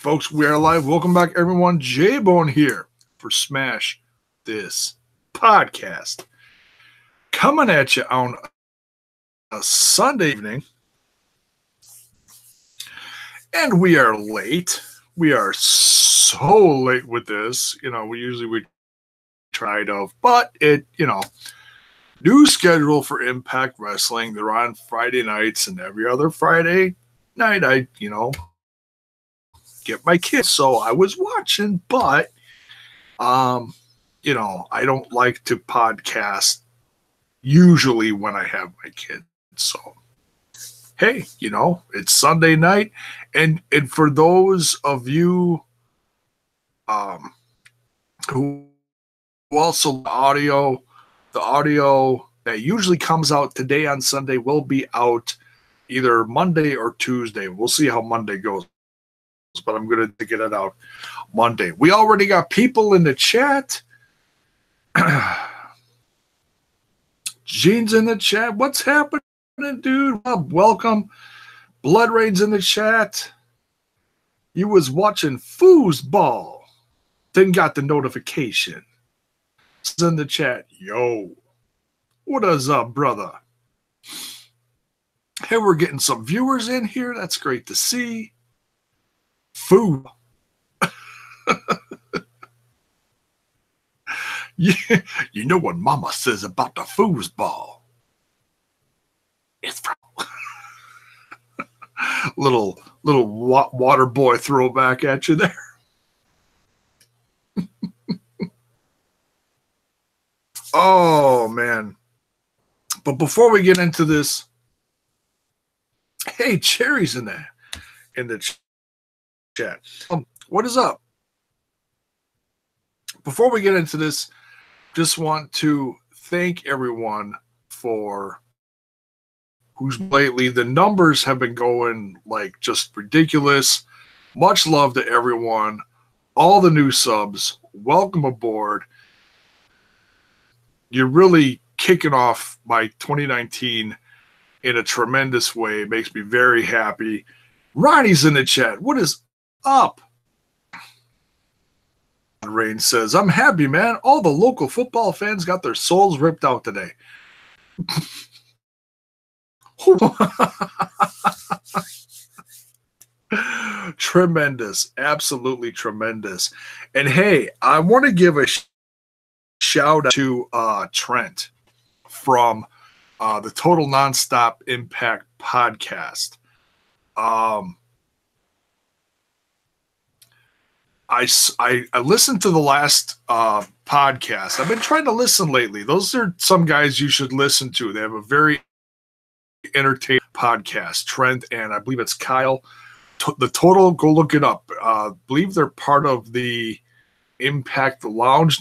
Folks, we are live. Welcome back, everyone. J-Bone here for Smash This Podcast. Coming at you on a Sunday evening. And we are late. We are so late with this. We usually try to, but new schedule for Impact Wrestling. They're on Friday nights, and every other Friday night I get my kids. So I was watching, but I don't like to podcast usually when I have my kids. So hey, it's Sunday night, and for those of you who also the audio that usually comes out today on Sunday will be out either Monday or Tuesday. We'll see how Monday goes, but I'm going to get it out Monday. We already got people in the chat. Gene's in the chat. What's happening, dude? Welcome. Blood Rain's in the chat. You was watching foosball. Then got the notification. It's in the chat. Yo. What is up, brother? Hey, we're getting some viewers in here. That's great to see. Food. Yeah, you know what Mama says about the foosball. It's from little water boy throwback at you there. Oh man! But before we get into this, hey, Cherry's in the chat. What is up? Before we get into this, just want to thank everyone for who's lately. The numbers have been going like just ridiculous. Much love to everyone. All the new subs. Welcome aboard. You're really kicking off my 2019 in a tremendous way. It makes me very happy. Ronnie's in the chat. What is up? Rain says, I'm happy, man. All the local football fans got their souls ripped out today. Tremendous. Absolutely tremendous. And hey, I want to give a shout out to Trent from the Total Nonstop Impact podcast. I listened to the last podcast. I've been trying to listen lately. Those are some guys you should listen to. They have a very entertaining podcast. Trent and I believe it's Kyle. The Total, go look it up. I believe they're part of the Impact Lounge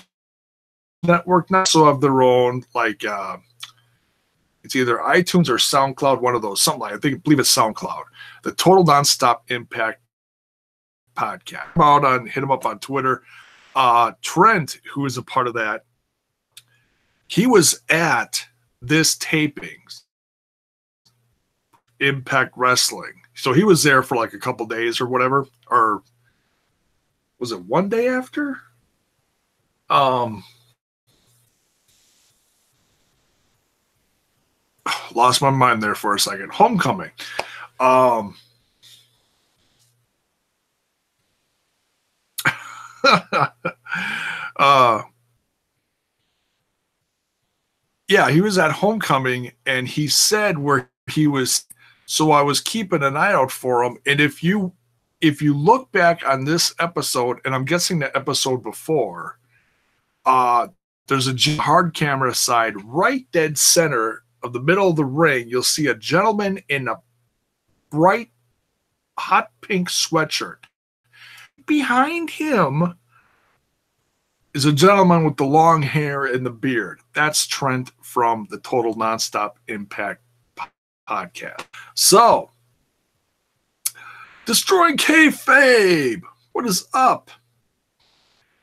network now, so have their own it's either iTunes or SoundCloud, one of those, something like I believe it's SoundCloud. The Total Nonstop Impact podcast. Hit him up on Twitter. Trent, who is a part of that, he was at this tapings, Impact Wrestling. So he was there for like a couple days or whatever, or was it one day after? Lost my mind there for a second. Homecoming. Yeah, he was at Homecoming, and he said where he was. So I was keeping an eye out for him. And if you look back on this episode, and I'm guessing the episode before, there's a hard camera side right dead center of the middle of the ring. You'll see a gentleman in a bright hot pink sweatshirt. Behind him is a gentleman with the long hair and the beard. That's Trent from the Total Nonstop Impact podcast. So, Destroying Kayfabe. What is up?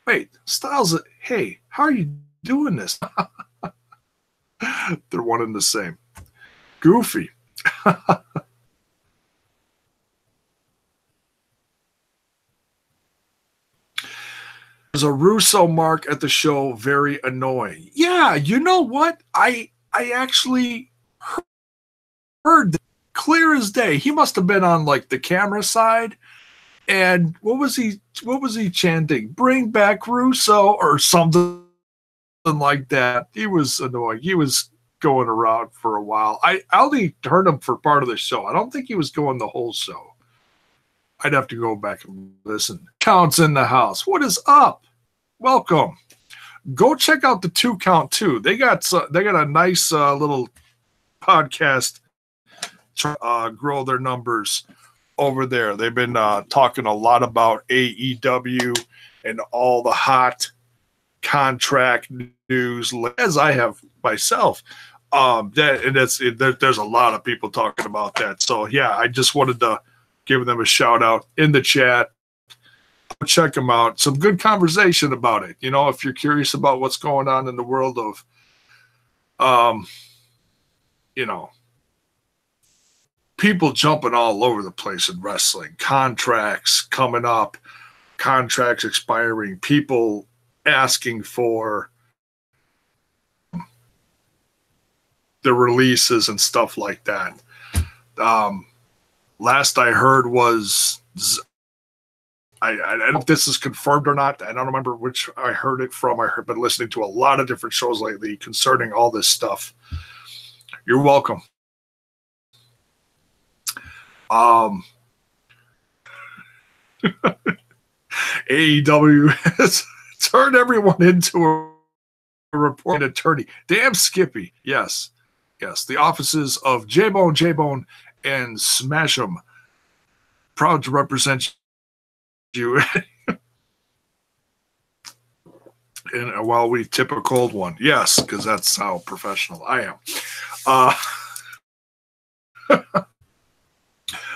Wait, Styles, hey, how are you doing this? They're one and the same. Goofy. a Russo mark at the show very annoying. Yeah, you know what? I actually heard that clear as day. He must have been on like the camera side. And what was he chanting? Bring back Russo or something like that. He was annoying. He was going around for a while. I only heard him for part of the show. I don't think he was going the whole show. I'd have to go back and listen. Counts in the house. What is up? Welcome. Go check out the 2 Count too. They got a nice little podcast to grow their numbers over there. They've been talking a lot about AEW and all the hot contract news, as I have myself. There's a lot of people talking about that. So yeah, I just wanted to give them a shout out in the chat. Check them out. Some good conversation about it. You know, if you're curious about what's going on in the world of, you know, people jumping all over the place in wrestling, contracts coming up, contracts expiring, people asking for the releases and stuff like that. Last I heard was, I don't know if this is confirmed or not. I don't remember which I heard it from. I've been listening to a lot of different shows lately concerning all this stuff. You're welcome. AEW has turned everyone into a reporting attorney. Damn Skippy. Yes. The offices of J-Bone, and Smash 'em. Proud to represent you. And while we tip a cold one. Yes, because that's how professional I am.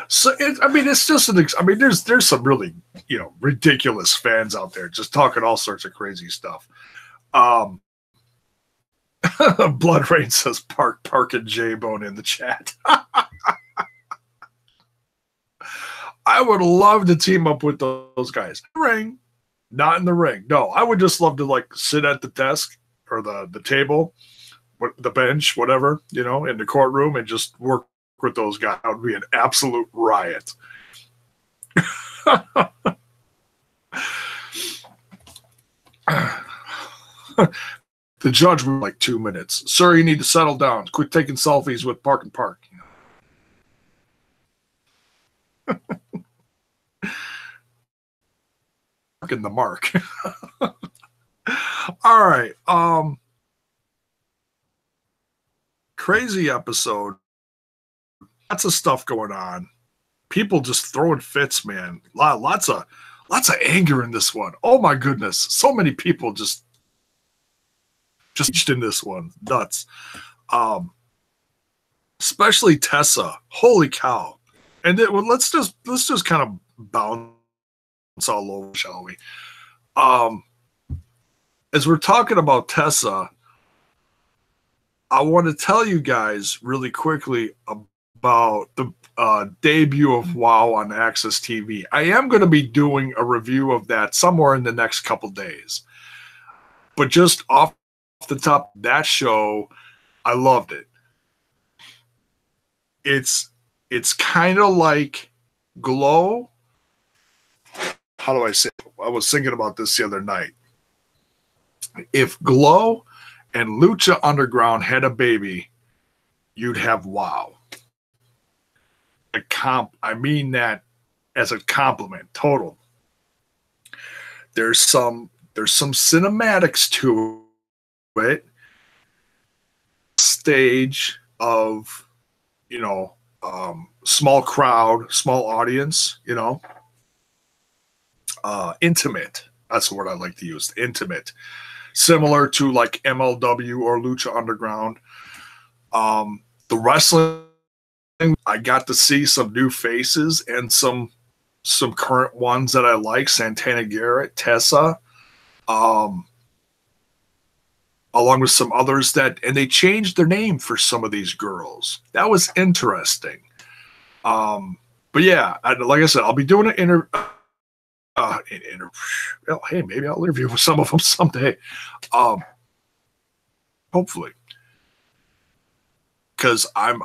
So it's just there's some really, you know, ridiculous fans out there just talking all sorts of crazy stuff. Blood Rain says Park and J-Bone in the chat. I would love to team up with those guys. Ring, not in the ring. No, I would just love to like sit at the desk or the table, the bench, whatever, you know, in the courtroom and just work with those guys. That would be an absolute riot. The judge was like 2 minutes. Sir, you need to settle down. Quit taking selfies with Park and Park. In the mark. All right. Crazy episode. Lots of stuff going on. People just throwing fits, man. Lots of anger in this one. Oh my goodness. So many people just in this one. Nuts. Especially Tessa. Holy cow. And let's just kind of bounce all over, shall we? As we're talking about Tessa, I want to tell you guys really quickly about the debut of WoW on Access TV. I am going to be doing a review of that somewhere in the next couple days. But just off the top of that show, I loved it. It's kind of like Glow. How do I say it? I was thinking about this the other night. If Glow and Lucha Underground had a baby, you'd have WoW. I mean that as a compliment, total. There's some cinematics to it. Stage of, you know, small crowd, small audience, you know. Intimate. That's the word I like to use. Intimate. Similar to like MLW or Lucha Underground. The wrestling, I got to see some new faces and some current ones that I like. Santana Garrett, Tessa, along with some others and they changed their name for some of these girls. That was interesting. But yeah, like I said, I'll be doing an well, hey, maybe I'll interview with some of them someday. Um, hopefully, because I'm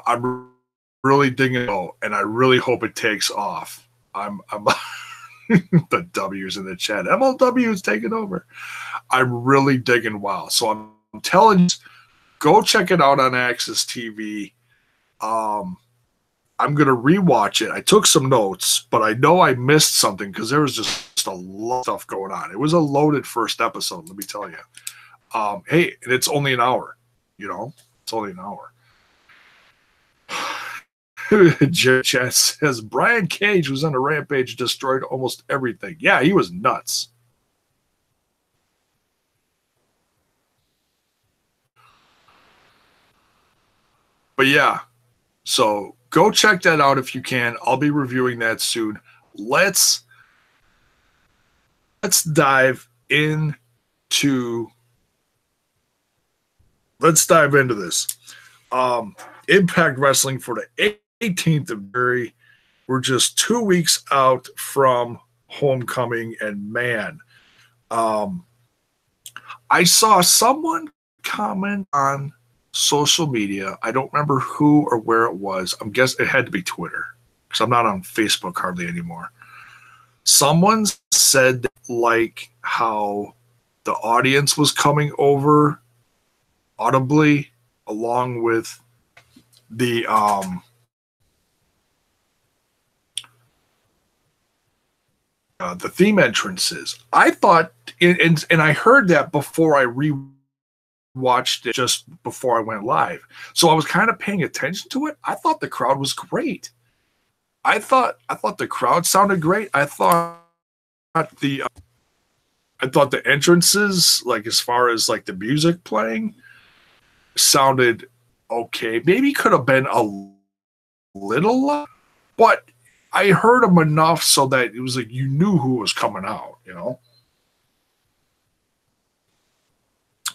really digging it, and I really hope it takes off. I'm the W's in the chat. MLW is taking over. I'm really digging WoW, so I'm telling you, go check it out on Access TV. I'm going to rewatch it. I took some notes, but I know I missed something because there was just a lot of stuff going on. It was a loaded first episode, let me tell you. Hey, and it's only an hour, it's only an hour. Chat says Brian Cage was on a rampage, destroyed almost everything. Yeah, he was nuts. But yeah, so go check that out if you can. I'll be reviewing that soon. Let's dive into this. Impact Wrestling for the 18th of February. We're just 2 weeks out from Homecoming, and man, I saw someone comment on social media. I don't remember who or where it was. I'm guessing it had to be Twitter because I'm not on Facebook hardly anymore. Someone said like how the audience was coming over audibly along with the theme entrances. I thought, and I heard that before I rewatched it just before I went live. So I was kind of paying attention to it. I thought the crowd was great. I thought the crowd sounded great. I thought the entrances, like as far as like the music playing, sounded okay. Maybe could have been a little, but I heard them enough so that it was like you knew who was coming out,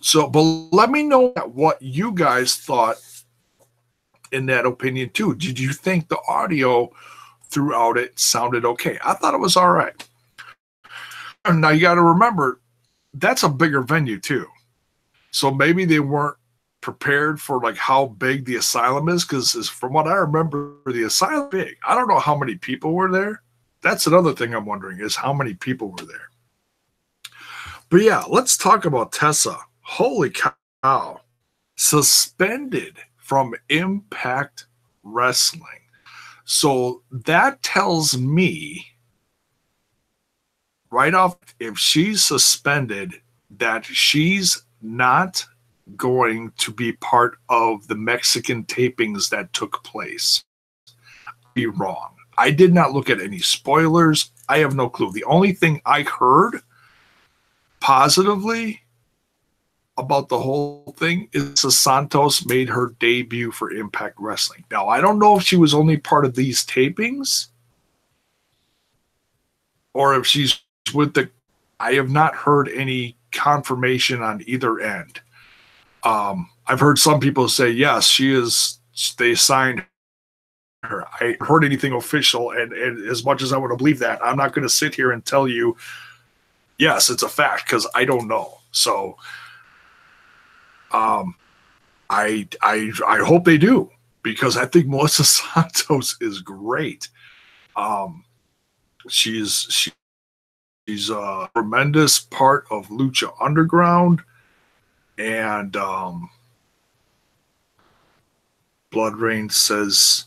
So, but let me know what you guys thought in that opinion too. Did you think the audio throughout it sounded okay? I thought it was all right. Now you got to remember, that's a bigger venue too. So maybe they weren't prepared for like how big the asylum is, because from what I remember, the asylum is big. I don't know how many people were there. That's another thing I'm wondering, is how many people were there. But yeah, let's talk about Tessa. Holy cow. Suspended from Impact Wrestling. So that tells me right off, if she's suspended, that she's not going to be part of the Mexican tapings that took place. Be wrong. I did not look at any spoilers. I have no clue. The only thing I heard positively about the whole thing is Santos made her debut for Impact Wrestling. Now, I don't know if she was only part of these tapings or if she's with the... I have not heard any confirmation on either end. I've heard some people say, yes, she is... They signed her. I heard anything official, and as much as I want to believe that, I'm not going to sit here and tell you, yes, it's a fact, because I don't know. So... I hope they do, because I think Melissa Santos is great. She's a tremendous part of Lucha Underground, and Blood Rain says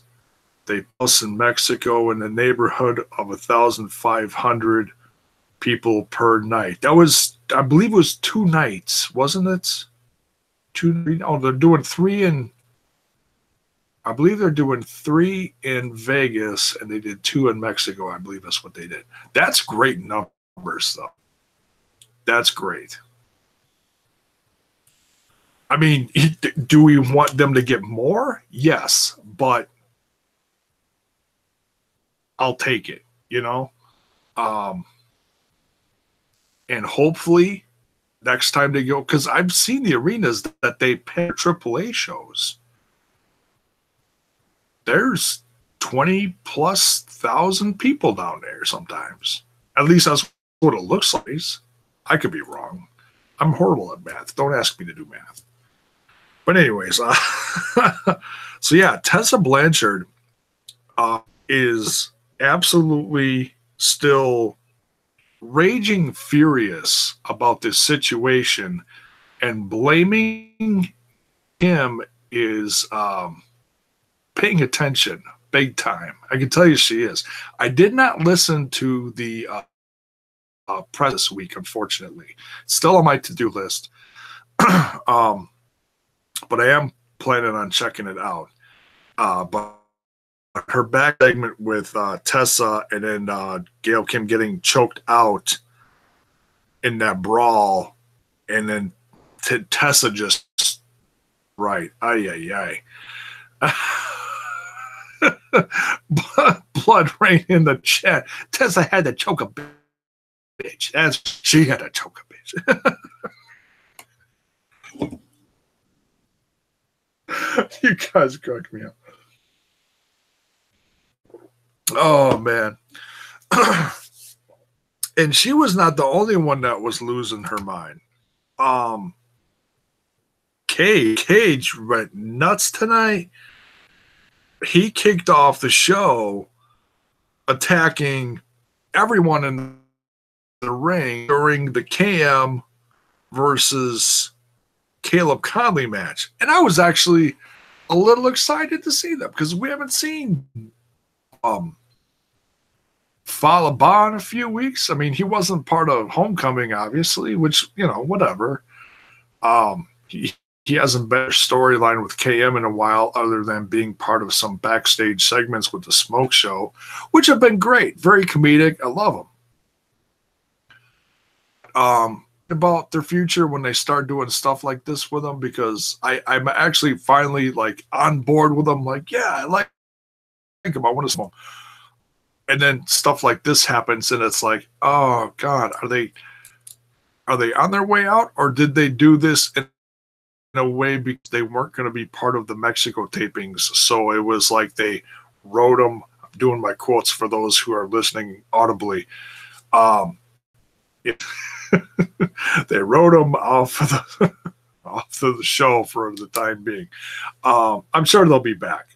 they bus in Mexico in the neighborhood of 1,500 people per night. That was, I believe, it was 2 nights, wasn't it? They're doing 3 in... I believe they're doing 3 in Vegas, and they did 2 in Mexico. I believe that's what they did. That's great numbers, though. That's great. I mean, do we want them to get more? Yes, but I'll take it, And hopefully next time they go, because I've seen the arenas that they pay AAA shows. There's 20,000+ people down there sometimes. At least that's what it looks like. I could be wrong. I'm horrible at math. Don't ask me to do math. But anyways, so yeah, Tessa Blanchard is absolutely still raging furious about this situation, and blaming him is paying attention big time. I can tell you she is. I did not listen to the press this week, unfortunately. It's still on my to-do list. But I am planning on checking it out. But her back segment with Tessa and then Gail Kim getting choked out in that brawl, and then Tessa just right. Ay. Blood rain in the chat. Tessa had to choke a bitch. She had to choke a bitch. You guys crack me up. Oh, man. And she was not the only one that was losing her mind. Cage went nuts tonight. He kicked off the show attacking everyone in the ring during the KM versus Caleb Conley match. And I was actually a little excited to see them because we haven't seen Falaba in a few weeks. I mean, he wasn't part of Homecoming, obviously, which, whatever. He hasn't been a storyline with KM in a while other than being part of some backstage segments with the Smoke Show, which have been great. Very comedic. I love them. About their future when they start doing stuff like this with them, because I'm actually finally on board with them. I like him. I want to smoke. And then stuff like this happens, and it's like, oh God, are they on their way out, or did they do this in a way because they weren't going to be part of the Mexico tapings? So it was like they wrote them. I'm doing my quotes for those who are listening audibly. They wrote them off of the show for the time being. I'm sure they'll be back.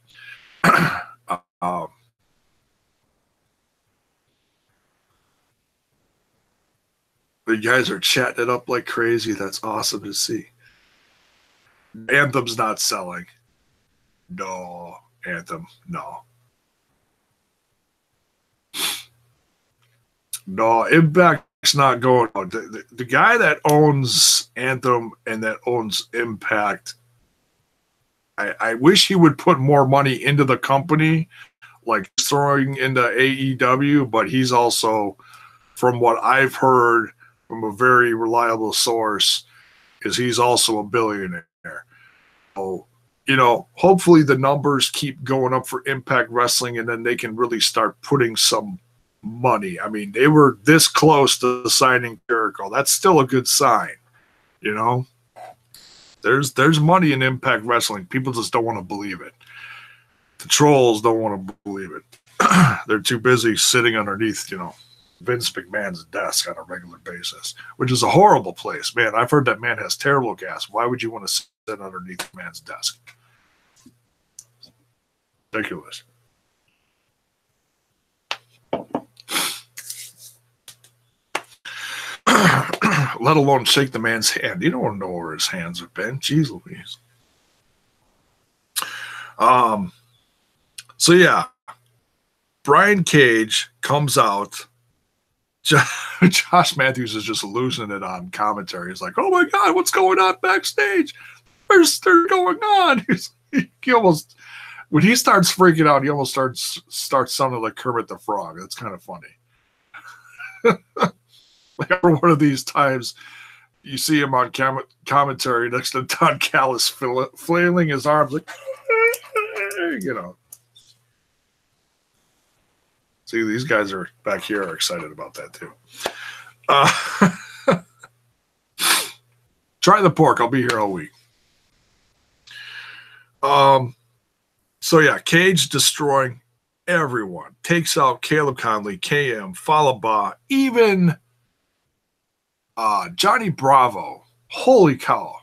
The guys are chatting it up like crazy. That's awesome to see. Anthem's not selling. No, Anthem, no. No, Impact's not going. The guy that owns Anthem and that owns Impact, I wish he would put more money into the company, like throwing into AEW, but he's also, from what I've heard from a very reliable source, is he's also a billionaire. So, hopefully the numbers keep going up for Impact Wrestling, and then they can really start putting some money. I mean, they were this close to signing Jericho. That's still a good sign. There's money in Impact Wrestling. People just don't want to believe it. The trolls don't want to believe it. They're too busy sitting underneath, Vince McMahon's desk on a regular basis, which is a horrible place. Man, I've heard that man has terrible gas. Why would you want to sit underneath the man's desk? Ridiculous. Let alone shake the man's hand. You don't know where his hands have been. Jeez Louise. So yeah, Brian Cage comes out. Josh Matthews is just losing it on commentary. He's like, "Oh my God, what's going on backstage? There's going on." He almost, when he starts freaking out, he almost starts sounding like Kermit the Frog. That's kind of funny. Like every one of these times, you see him on commentary next to Don Callis flailing his arms like, See, these guys are back here are excited about that too. Try the pork. I'll be here all week. So yeah, Cage destroying everyone. Takes out Caleb Conley, KM, Falaba, even Johnny Bravo. Holy cow.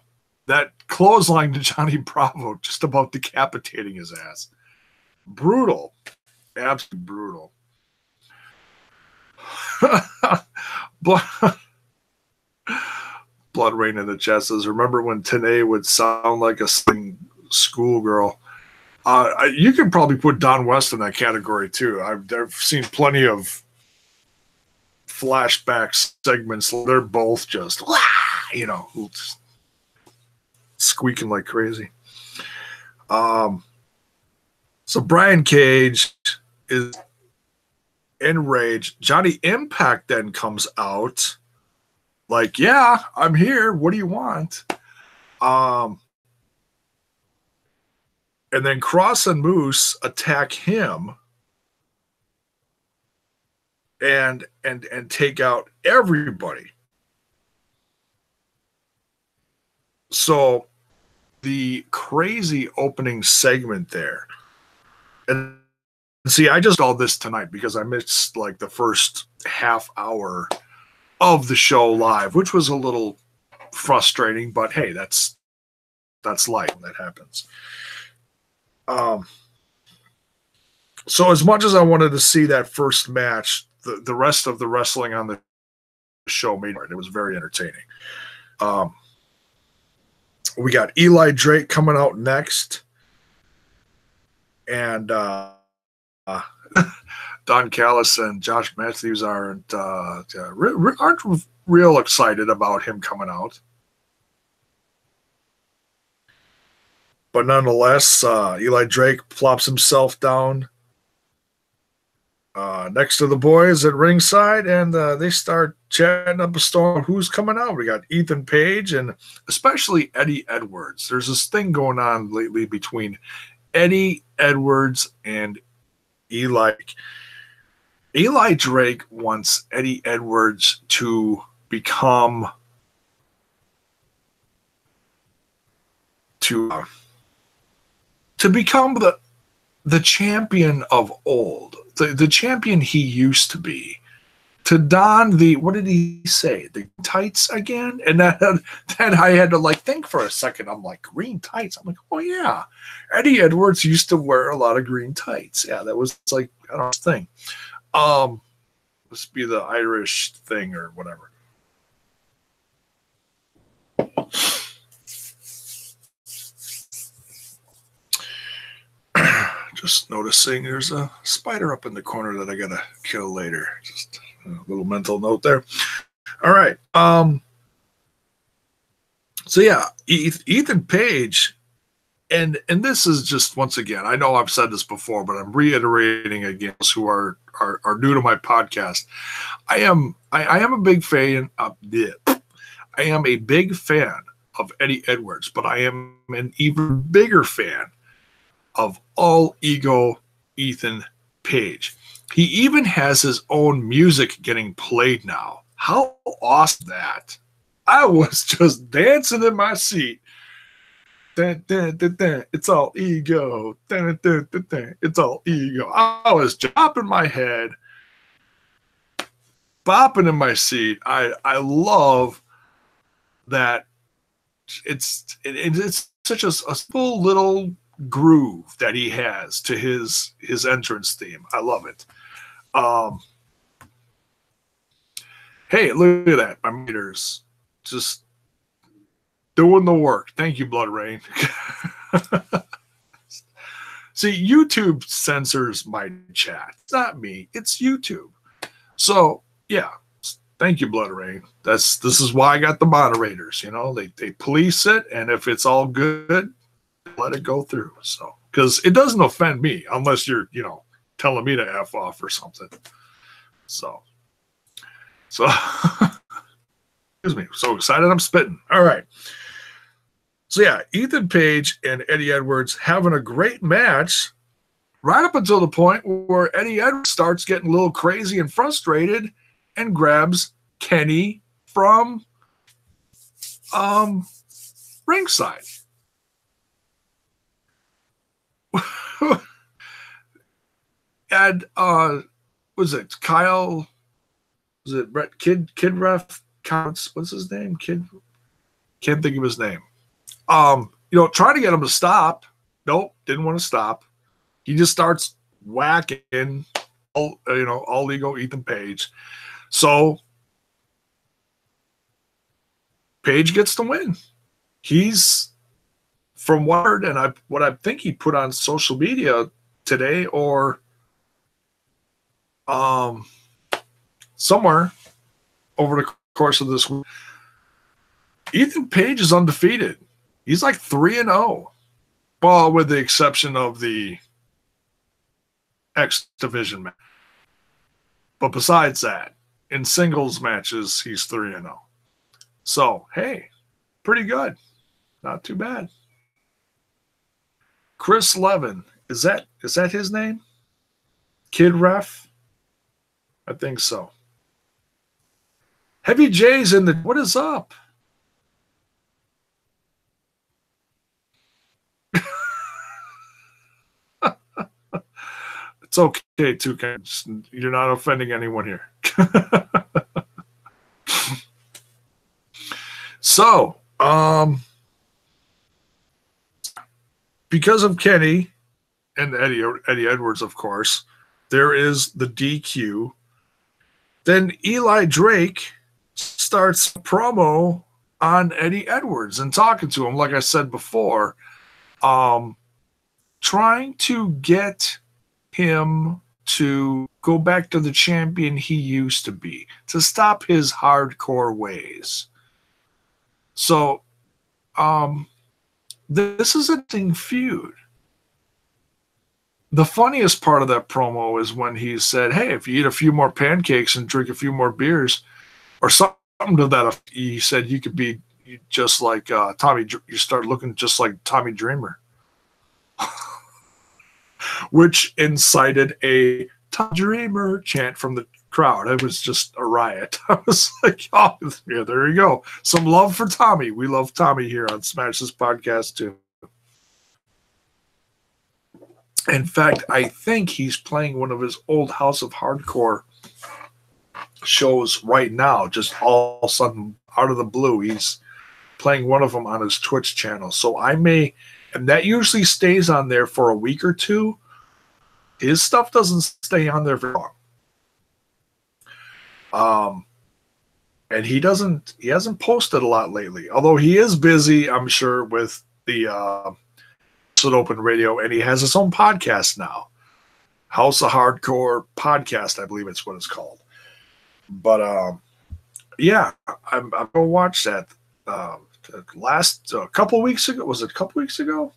That clothesline to Johnny Bravo, just about decapitating his ass. Brutal. Absolutely brutal. Blood Rain in the chat says, remember when Tanae would sound like a schoolgirl? You could probably put Don West in that category too. I've seen plenty of flashback segments. They're both just, just squeaking like crazy. So Brian Cage is enraged. Johnny Impact then comes out like, yeah, I'm here. What do you want? And then Cross and Moose attack him and take out everybody. So the crazy opening segment there. And see, I just all this tonight because I missed like the first half hour of the show live, which was a little frustrating, but hey, that's life. That happens. So as much as I wanted to see that first match, the rest of the wrestling on the show made it. It was very entertaining. We got Eli Drake coming out next. And Don Callis and Josh Matthews aren't real excited about him coming out. But nonetheless, Eli Drake plops himself down next to the boys at ringside, and they start chatting up a storm. Who's coming out? We got Ethan Page and especially Eddie Edwards. There's this thing going on lately between Eddie Edwards and Eli. Eli Drake wants Eddie Edwards to become the champion of old, the champion he used to be, to don the, what did he say, the tights again? And that I had to like think for a second. I'm like, green tights? I'm like, oh yeah, Eddie Edwards used to wear a lot of green tights. Yeah, that was like, I don't know, thing. Must be the Irish thing or whatever. Just noticing there's a spider up in the corner that I gotta kill later. Just a little mental note there. All right. So yeah, Ethan Page, and this is just, once again, I know I've said this before, but I'm reiterating again, those who are new to my podcast. I am a big fan of I am a big fan of Eddie Edwards, but I am an even bigger fan of All Ego Ethan Page. He even has his own music getting played now. How awesome that! I was just dancing in my seat. Dun, dun, dun, dun. It's all ego. Dun, dun, dun, dun. It's all ego. I was dropping my head, bopping in my seat. I love that. It's such a simple little groove that he has to his entrance theme. I love it. Hey, look at that. My meters just doing the work. Thank you, Blood Rain. See, YouTube censors my chat. It's not me. It's YouTube. So yeah, thank you, Blood Rain. This is why I got the moderators. You know, they police it, and if it's all good, let it go through. So, because it doesn't offend me unless you're, telling me to F off or something. So excuse me. So excited I'm spitting. All right. So yeah, Ethan Page and Eddie Edwards having a great match right up until the point where Eddie Edwards starts getting a little crazy and frustrated and grabs Kenny from ringside. And was it Kyle? Was it Brett Kid what's his name? Kid, can't think of his name. Trying to get him to stop. Nope, didn't want to stop. He just starts whacking all ego Ethan Page. So Page gets the win. He's, from what I think he put on social media today or somewhere over the course of this week, Ethan Page is undefeated. He's like 3-0. Well, with the exception of the X Division match. But besides that, in singles matches, he's 3-0. So, hey, pretty good. Not too bad. Chris Levin, is that his name? Kid Ref? I think so. Heavy J's in the, what is up? It's okay, Toucan. You're not offending anyone here. So, because of Kenny and Eddie Edwards, of course, there is the DQ. Then Eli Drake starts a promo on Eddie Edwards and talking to him, like I said before, trying to get him to go back to the champion he used to be, to stop his hardcore ways. So, this is a thing feud. The funniest part of that promo is when he said, hey, if you eat a few more pancakes and drink a few more beers or something to that effect, he said you could be just like Tommy, you start looking just like Tommy Dreamer. Which incited a Tommy Dreamer chant from the crowd. It was just a riot. I was like, oh, yeah, there you go. Some love for Tommy. We love Tommy here on Smash This Podcast, too. In fact, I think he's playing one of his old House of Hardcore shows right now, just all of a sudden, out of the blue. He's playing one of them on his Twitch channel. So I may, and that usually stays on there for a week or two. His stuff doesn't stay on there for long. And he hasn't posted a lot lately, although he is busy, I'm sure, with the Open Radio, and he has his own podcast now. House of Hardcore Podcast, I believe it's what it's called. But yeah, I'm gonna watch that. Last couple weeks ago, was it a couple weeks ago?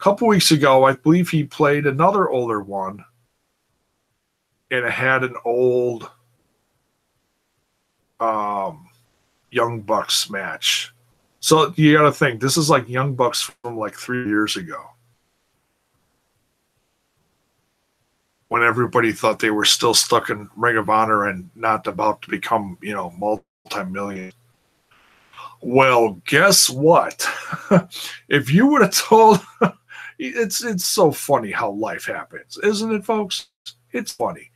A couple weeks ago, I believe he played another older one, and it had an old Young Bucks match. So you got to think, this is like Young Bucks from like 3 years ago, when everybody thought they were still stuck in Ring of Honor and not about to become, multi-million. Well, guess what? If you would have told, it's so funny how life happens, isn't it, folks? It's funny.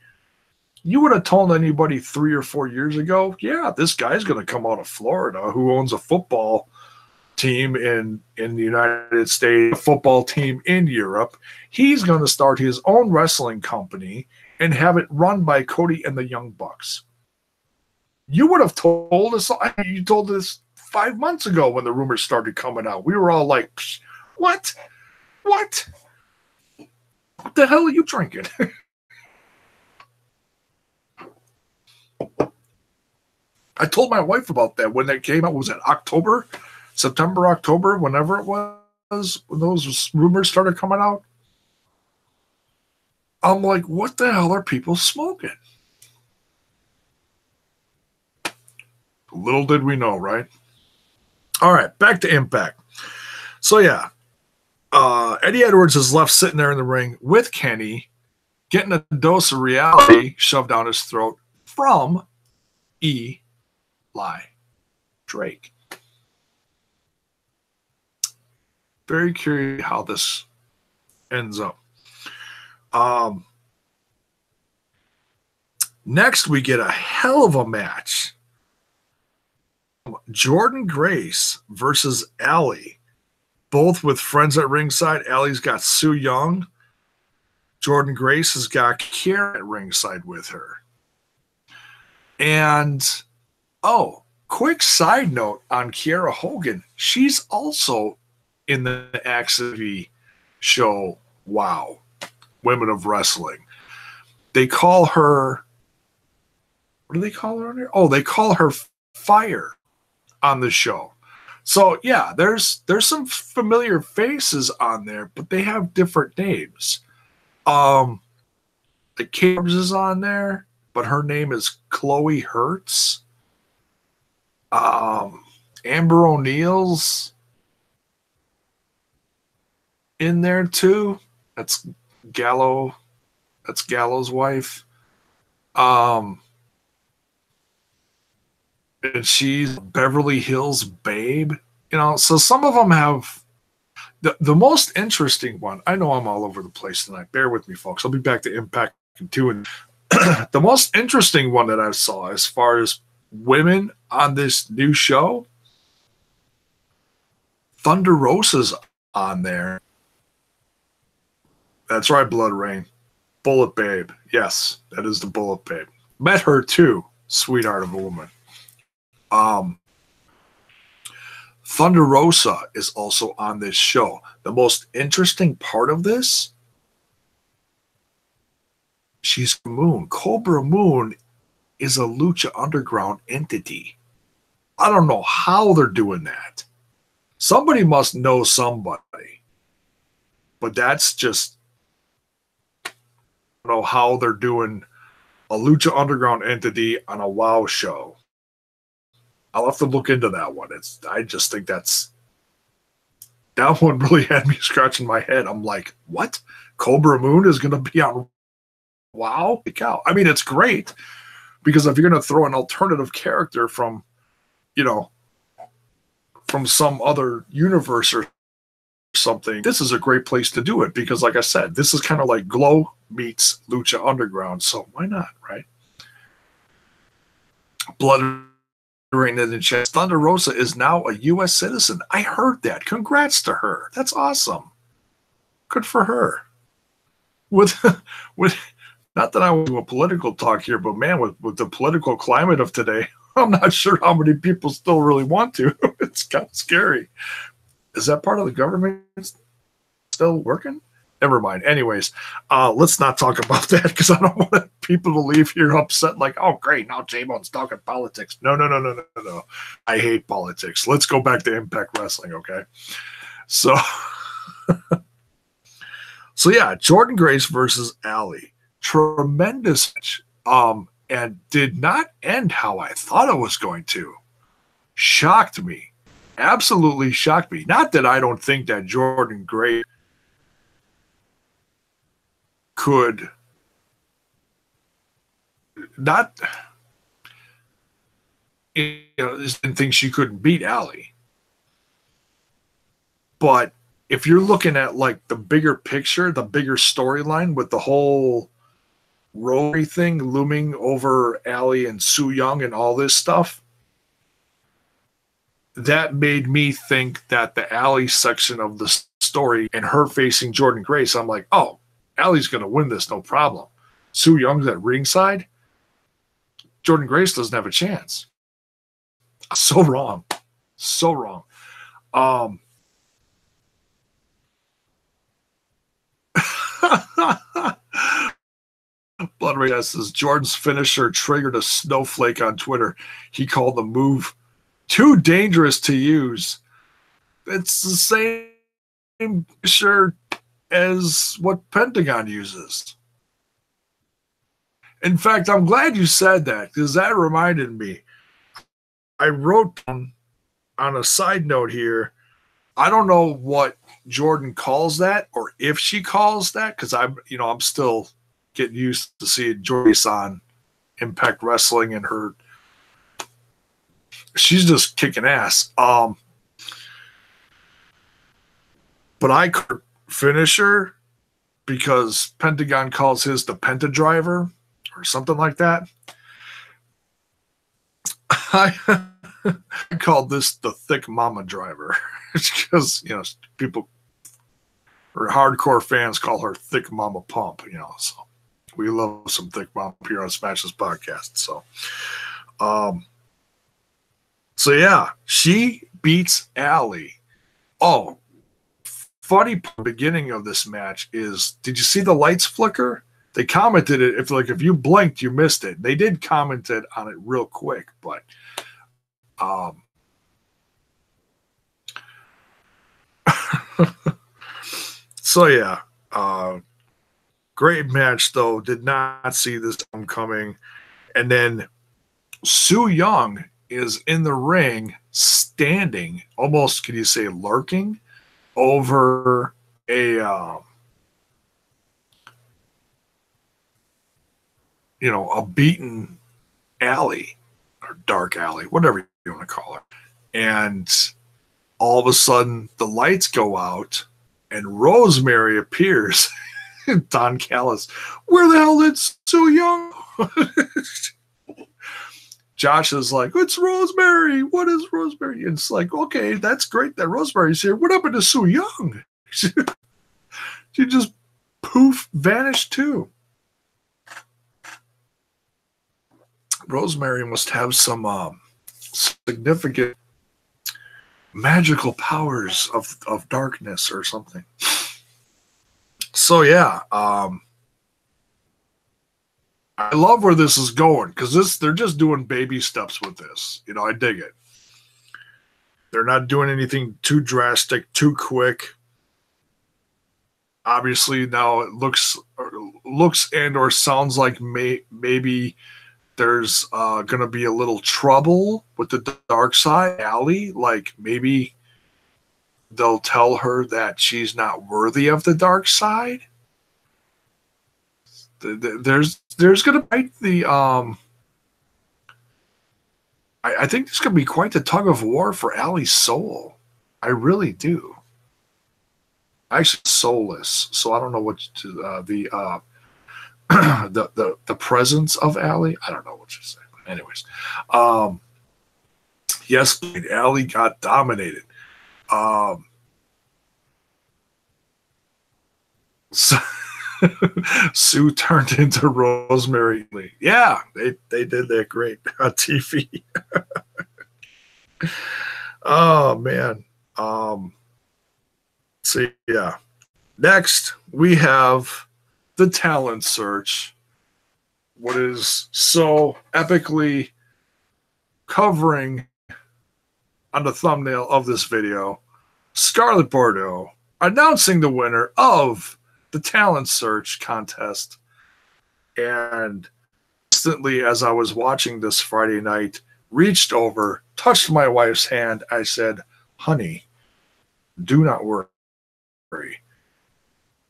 You would have told anybody 3 or 4 years ago, yeah, this guy's going to come out of Florida who owns a football team in the United States, a football team in Europe. He's going to start his own wrestling company and have it run by Cody and the Young Bucks. You would have told us, you told us 5 months ago when the rumors started coming out. We were all like, what? What the hell are you drinking? I told my wife about that when that came out. Was it September, October, whenever it was, when those rumors started coming out? I'm like, what the hell are people smoking? Little did we know, right? All right, back to Impact. So, yeah, Eddie Edwards is left sitting there in the ring with Kenny, getting a dose of reality shoved down his throat from Eli Drake. Very curious how this ends up. Next, we get a hell of a match Jordan Grace versus Allie, both with friends at ringside. Allie's got Sue Young. Jordan Grace has got Kiera at ringside with her. And, oh, quick side note on Kiera Hogan. She's also in the AXV show, Wow, Women of Wrestling. They call her, what do they call her on here? Oh, they call her Fire on the show. So yeah, there's some familiar faces on there, but they have different names. The Cabs is on there, but her name is Chloe Hertz. Amber O'Neill's in there too. That's Gallows' wife. And she's Beverly Hills Babe. You know, so some of them have the most interesting one. I know I'm all over the place tonight. Bear with me, folks. I'll be back to Impact in 2. And the most interesting one that I saw as far as women on this new show, Thunder Rosa's on there. That's right, Blood Rain. Bullet Babe. Yes, that is the Bullet Babe. Met her too. Sweetheart of a woman. Thunder Rosa is also on this show. The most interesting part of this, she's Moon. Cobra Moon is a Lucha Underground entity. I don't know how they're doing that. Somebody must know somebody. But that's just, I don't know how they're doing a Lucha Underground entity on a WoW show. I'll have to look into that one. I just think that one really had me scratching my head. I'm like, what? Cobra Moon is going to be on WoW? Cow. I mean, it's great because if you're going to throw an alternative character from, you know, from some other universe or something, this is a great place to do it because, like I said, this is kind of like Glow meets Lucha Underground. So why not, right? Blood Rain in the chat. Thunder Rosa is now a U.S. citizen. I heard that. Congrats to her. That's awesome. Good for her. With not that I want to do a political talk here, but man, with the political climate of today, I'm not sure how many people still really want to. It's kind of scary. Is that part of the government still working? Never mind. Anyways, let's not talk about that because I don't want people to leave here upset like, oh, great, now J-Bone's talking politics. No. I hate politics. Let's go back to Impact Wrestling, okay? So, yeah, Jordan Grace versus Allie. Tremendous match. And did not end how I thought it was going to. Shocked me. Absolutely shocked me. Not that I don't think that Jordan Grace could not, you know, didn't think she couldn't beat Allie. But if you're looking at like the bigger picture, the bigger storyline with the whole Rory thing looming over Allie and Sue Young and all this stuff, that made me think that the Allie section of the story and her facing Jordan Grace, I'm like, oh, Allie's going to win this, no problem. Sue Young's at ringside. Jordan Grace doesn't have a chance. So wrong. So wrong. Blood Ray says Jordan's finisher triggered a snowflake on Twitter. He called the move too dangerous to use. It's the same finisher as what Pentagon uses. In fact, I'm glad you said that because that reminded me. I wrote down on a side note here, I don't know what Jordan calls that or if she calls that because I'm still getting used to seeing Joyce on Impact Wrestling and her. She's just kicking ass. But I could finish her because Pentagon calls his the Penta Driver or something like that. I called this the thick mama driver because, people or hardcore fans call her thick mama pump, so we love some thick mama here on Smash This Podcast. So yeah, she beats Allie. Oh, funny beginning of this match is, did you see the lights flicker? They commented it, if you blinked, you missed it. They did comment it on it real quick, but so yeah, great match though. Did not see this coming. And then Su Yung is in the ring, standing, almost, could you say, lurking over a beaten alley or dark alley, whatever you want to call it. And all of a sudden the lights go out and Rosemary appears. Don Callis, where the hell did Su Yung? Josh is like, it's Rosemary. What is Rosemary? And it's like, okay, that's great that Rosemary's here. What happened to Su Yung? She just poof, vanished too. Rosemary must have some significant magical powers of darkness or something. So yeah, I love where this is going because they're just doing baby steps with this. I dig it. They're not doing anything too drastic, too quick. Obviously, now it looks and or sounds like maybe there's going to be a little trouble with the dark side, Allie. Like maybe they'll tell her that she's not worthy of the dark side. There's going to be the I think there's going to be quite the tug of war for Allie's soul. I really do. Actually, soulless, so I don't know what the presence of Allie. I don't know what you say. But anyways, yes, Allie got dominated. So Sue turned into Rosemary. Yeah, they did that great on TV. Oh man. So yeah. Next we have the talent search. What is so epically covering on the thumbnail of this video, Scarlett Bordeaux announcing the winner of the talent search contest. And instantly, as I was watching this Friday night, reached over, touched my wife's hand. I said, honey, do not worry.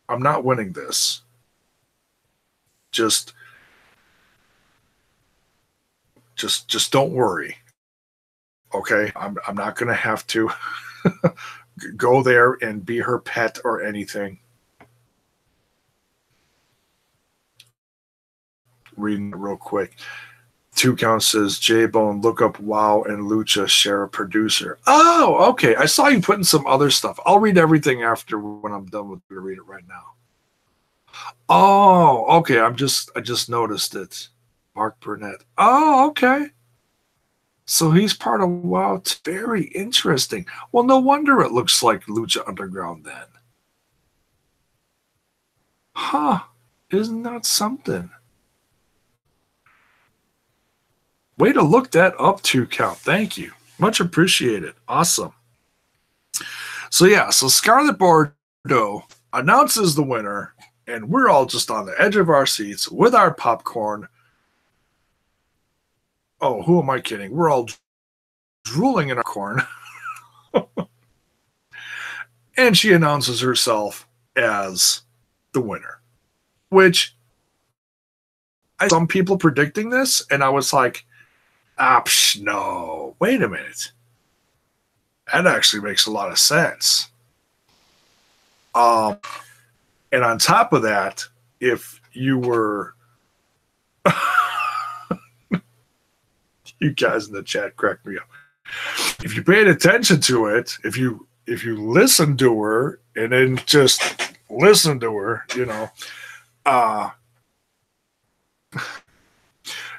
I'm not winning this. Just don't worry. Okay? I'm not going to have to go there and be her pet or anything. Reading it real quick. 2 Count says, J-Bone, look up WoW and Lucha, share a producer. Oh, okay. I saw you putting some other stuff. I'll read everything after when I'm done with it. Read it right now. Oh, okay. I just noticed it. Mark Burnett. Oh, okay. So he's part of WoW. It's very interesting. Well, no wonder it looks like Lucha Underground then. Huh. Isn't that something? Way to look that up, 2 Count. Thank you. Much appreciated. Awesome. So yeah, so Scarlett Bordeaux announces the winner, and we're all just on the edge of our seats with our popcorn. Oh, who am I kidding? We're all drooling in our corn. And she announces herself as the winner, which I saw some people predicting this, and I was like, no, wait a minute. That actually makes a lot of sense. And on top of that, if you were you guys in the chat cracked me up. if you paid attention to it, if you listen to her and then just listen to her,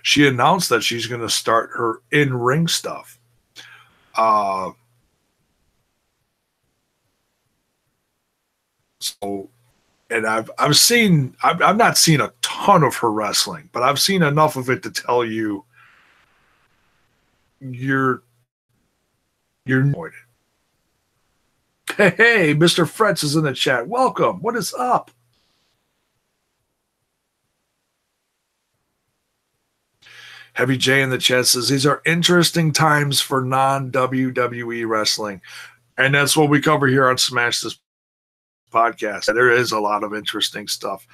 she announced that she's going to start her in-ring stuff. And I've not seen a ton of her wrestling, but I've seen enough of it to tell you you're annoyed. Hey, Mr. Fretz is in the chat. Welcome. What is up? Heavy J in the chat says, these are interesting times for non-WWE wrestling. And that's what we cover here on Smash This Podcast. There is a lot of interesting stuff.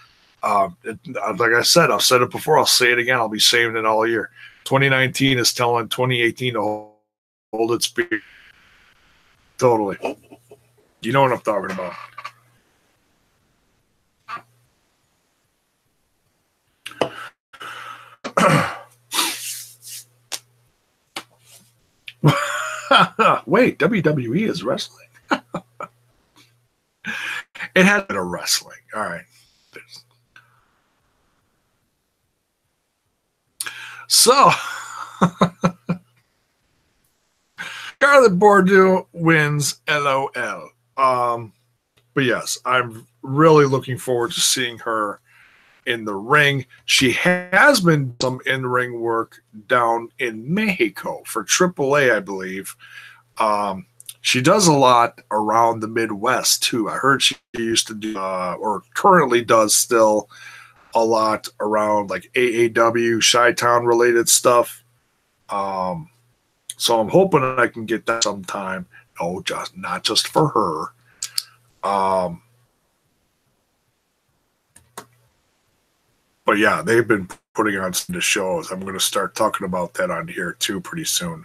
Like I said, I've said it before. I'll say it again. I'll be saying it all year. 2019 is telling 2018 to hold its beer. Totally. You know what I'm talking about. Wait, WWE is wrestling? It has been a wrestling. All right. So, Scarlett Bordeaux wins, LOL. But yes, I'm really looking forward to seeing her in the ring. She has been some in-ring work down in Mexico for AAA, I believe. She does a lot around the Midwest too. I heard she used to do, or currently does still, a lot around like AAW, Chi-Town related stuff. So I'm hoping I can get that sometime. No, just not just for her. But yeah, they've been putting on some shows. I'm going to start talking about that on here too pretty soon.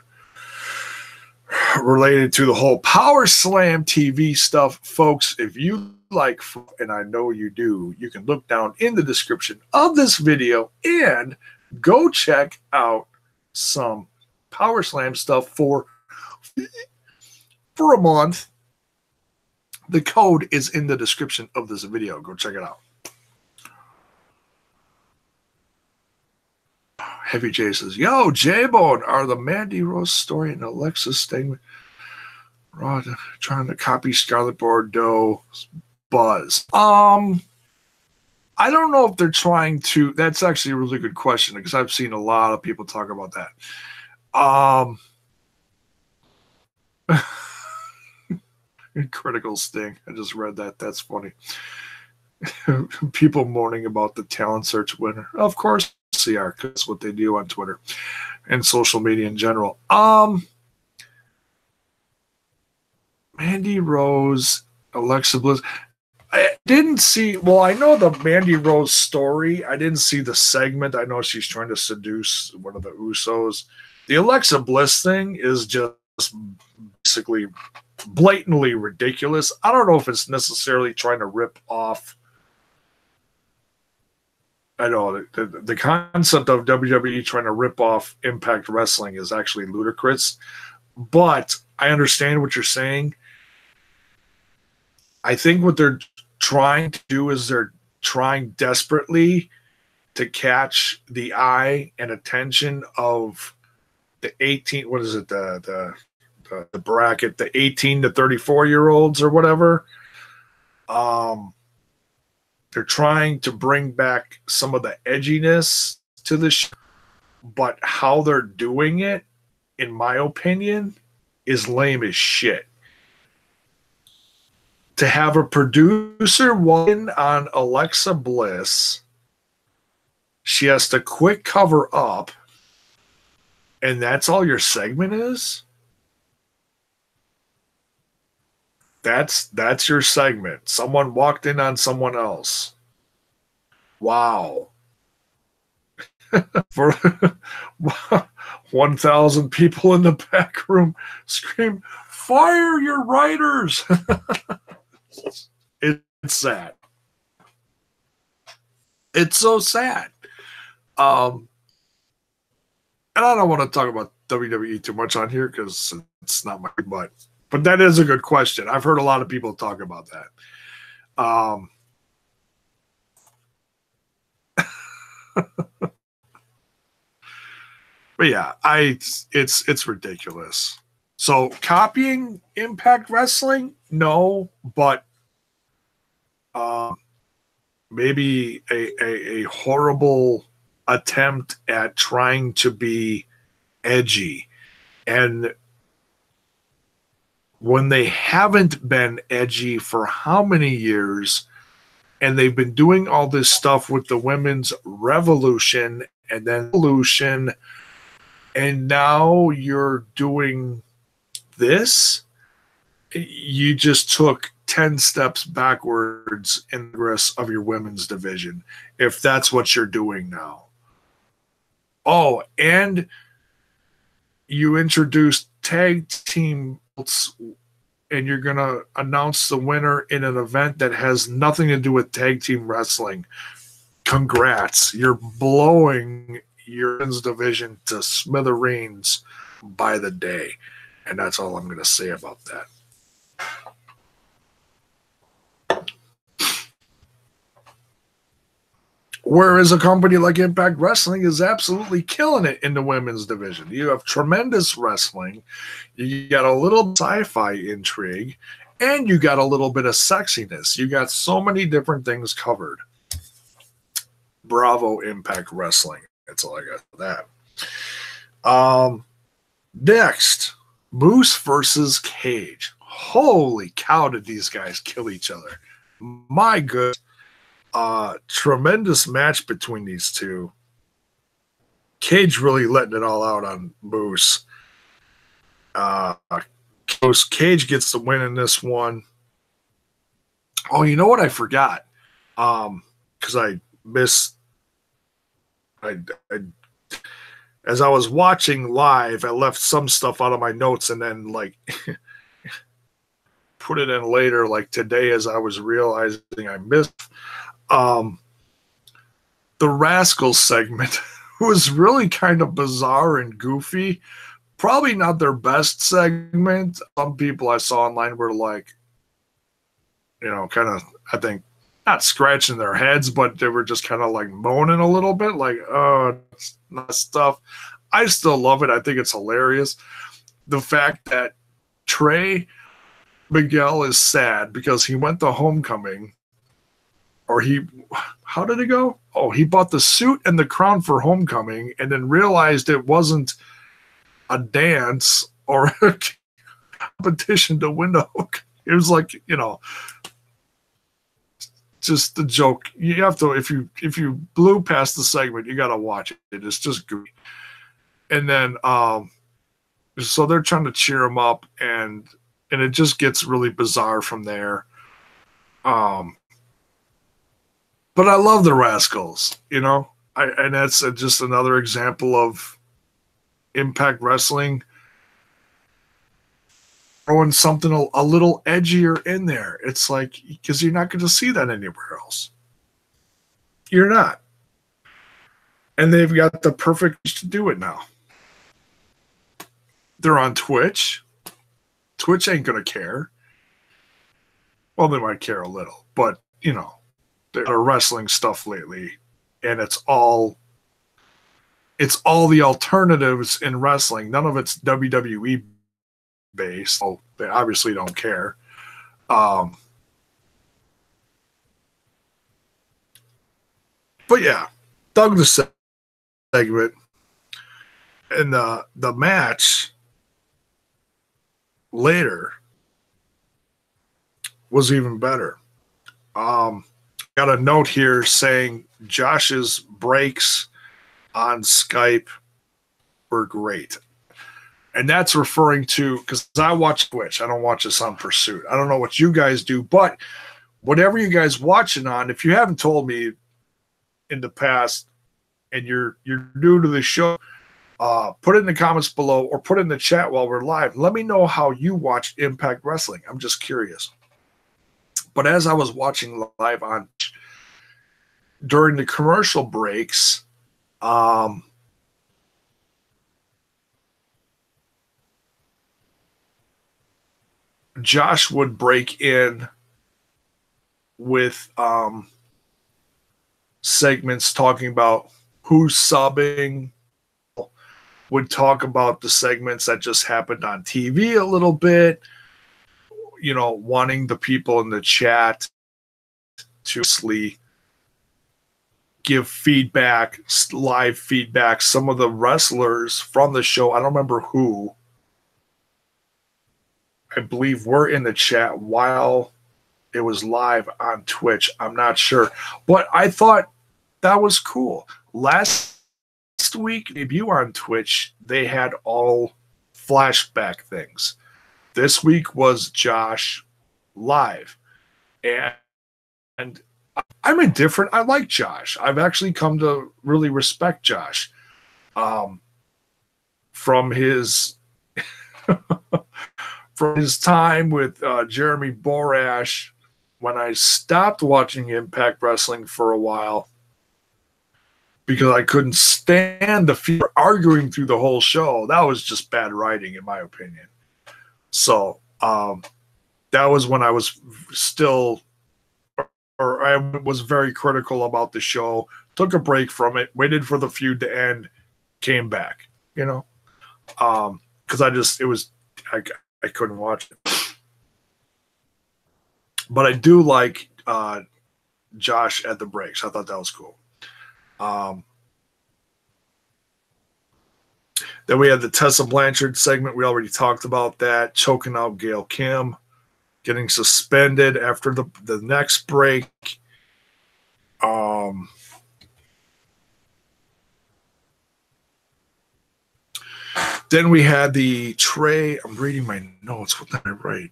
Related to the whole Power Slam TV stuff, folks, if you like, and I know you do, you can look down in the description of this video and go check out some Power Slam stuff for a month. The code is in the description of this video. Go check it out. Heavy J says, yo, J-Bone, are the Mandy Rose story and Alexa Stegman trying to copy Scarlett Bordeaux buzz? I don't know if they're trying to. That's actually a really good question because I've seen a lot of people talk about that. Critical Sting. I just read that. That's funny. People mourning about the talent search winner. Of course they are, because that's what they do on Twitter and social media in general. Mandy Rose, Alexa Bliss. I didn't see, well, I know the Mandy Rose story. I didn't see the segment. I know she's trying to seduce one of the Usos. The Alexa Bliss thing is just basically blatantly ridiculous. I don't know if it's necessarily trying to rip off. I know the concept of WWE trying to rip off Impact Wrestling is actually ludicrous, but I understand what you're saying. I think what they're trying to do is they're trying desperately to catch the eye and attention of the 18, what is it, the bracket, the 18 to 34-year-olds or whatever. They're trying to bring back some of the edginess to the show, but how they're doing it, in my opinion, is lame as shit. To have a producer walk on Alexa Bliss, she has to quick cover up, and that's all your segment is? That's your segment. Someone walked in on someone else. Wow. For 1,000 people in the back room scream, fire your writers. It's sad. It's so sad. And I don't want to talk about WWE too much on here because it's not my butt. But that is a good question. I've heard a lot of people talk about that. But yeah, it's ridiculous. So copying Impact Wrestling, no, but maybe a horrible attempt at trying to be edgy. And when they haven't been edgy for how many years, and they've been doing all this stuff with the women's revolution and then evolution, and now you're doing this, you just took 10 steps backwards in the progress of your women's division, if that's what you're doing now. Oh, and you introduced tag team belts, and you're going to announce the winner in an event that has nothing to do with tag team wrestling. Congrats. You're blowing your women's division to smithereens by the day. And that's all I'm going to say about that. Whereas a company like Impact Wrestling is absolutely killing it in the women's division. You have tremendous wrestling, you got a little sci-fi intrigue, and you got a little bit of sexiness. You got so many different things covered. Bravo, Impact Wrestling. That's all I got for that. Next, Moose versus Cage. Holy cow, did these guys kill each other. My good. Tremendous match between these two. Cage really letting it all out on Moose. Cage gets the win in this one. Oh, you know what I forgot? Because I missed. As I was watching live, I left some stuff out of my notes and then like put it in later, like today, as I was realizing I missed. The Rascals segment was really kind of bizarre and goofy. Probably not their best segment. Some people I saw online were like, kind of, I think, not scratching their heads, but they were just kind of like moaning a little bit, like, oh, it's not stuff. I still love it. I think it's hilarious. The fact that Trey Miguel is sad because he went to Homecoming, or how did it go? Oh, he bought the suit and the crown for Homecoming and then realized it wasn't a dance or a competition to win the hook. It was like, just the joke. You have to, if you blew past the segment, you got to watch it. It's just goofy. And then, so they're trying to cheer him up, and it just gets really bizarre from there. But I love the Rascals, and that's just another example of Impact Wrestling throwing something a little edgier in there. It's like, because you're not going to see that anywhere else. You're not. And they've got the perfect to do it now. They're on Twitch. Twitch ain't going to care. Well, they might care a little, but, they're wrestling stuff lately, and it's all the alternatives in wrestling. None of it's WWE based. So they obviously don't care. But yeah, dug the segment, and the match later was even better. Got a note here saying Josh's breaks on Skype were great. And that's referring to, because I watch Twitch. I don't watch this on Pursuit. I don't know what you guys do, but whatever you guys watching on, if you haven't told me in the past and you're new to the show, put it in the comments below or put it in the chat while we're live. Let me know how you watch Impact Wrestling. I'm just curious. But as I was watching live on during the commercial breaks, Josh would break in with segments talking about who's subbing, would talk about the segments that just happened on TV a little bit, wanting the people in the chat to give feedback, live feedback. Some of the wrestlers from the show, I don't remember who, I believe were in the chat while it was live on Twitch. I'm not sure. But I thought that was cool. Last week debut on Twitch, they had all flashback things. This week was Josh live. And I'm indifferent. I like Josh. I've actually come to really respect Josh. From his from his time with Jeremy Borash, when I stopped watching Impact Wrestling for a while because I couldn't stand the fear arguing through the whole show. That was just bad writing, in my opinion. So that was when I was still, or I was very critical about the show, took a break from it, waited for the feud to end, came back, because I couldn't watch it. But I do like Josh at the breaks. I thought that was cool. Then we had the Tessa Blanchard segment. We already talked about that. Choking out Gail Kim, getting suspended after the next break. Then we had the Trey. I'm reading my notes. What did I write?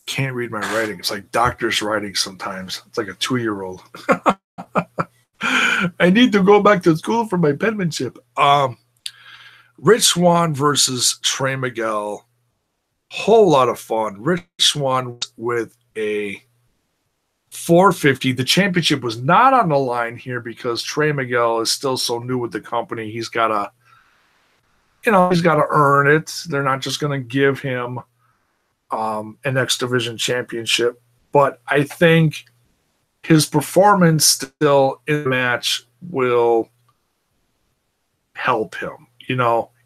Can't read my writing. It's like doctor's writing sometimes. It's like a 2-year-old. I need to go back to school for my penmanship. Rich Swann versus Trey Miguel. Whole lot of fun. Rich Swann with a 450. The championship was not on the line here because Trey Miguel is still so new with the company. He's got to, he's got to earn it. They're not just going to give him an X Division championship. But I think his performance still in the match will help him.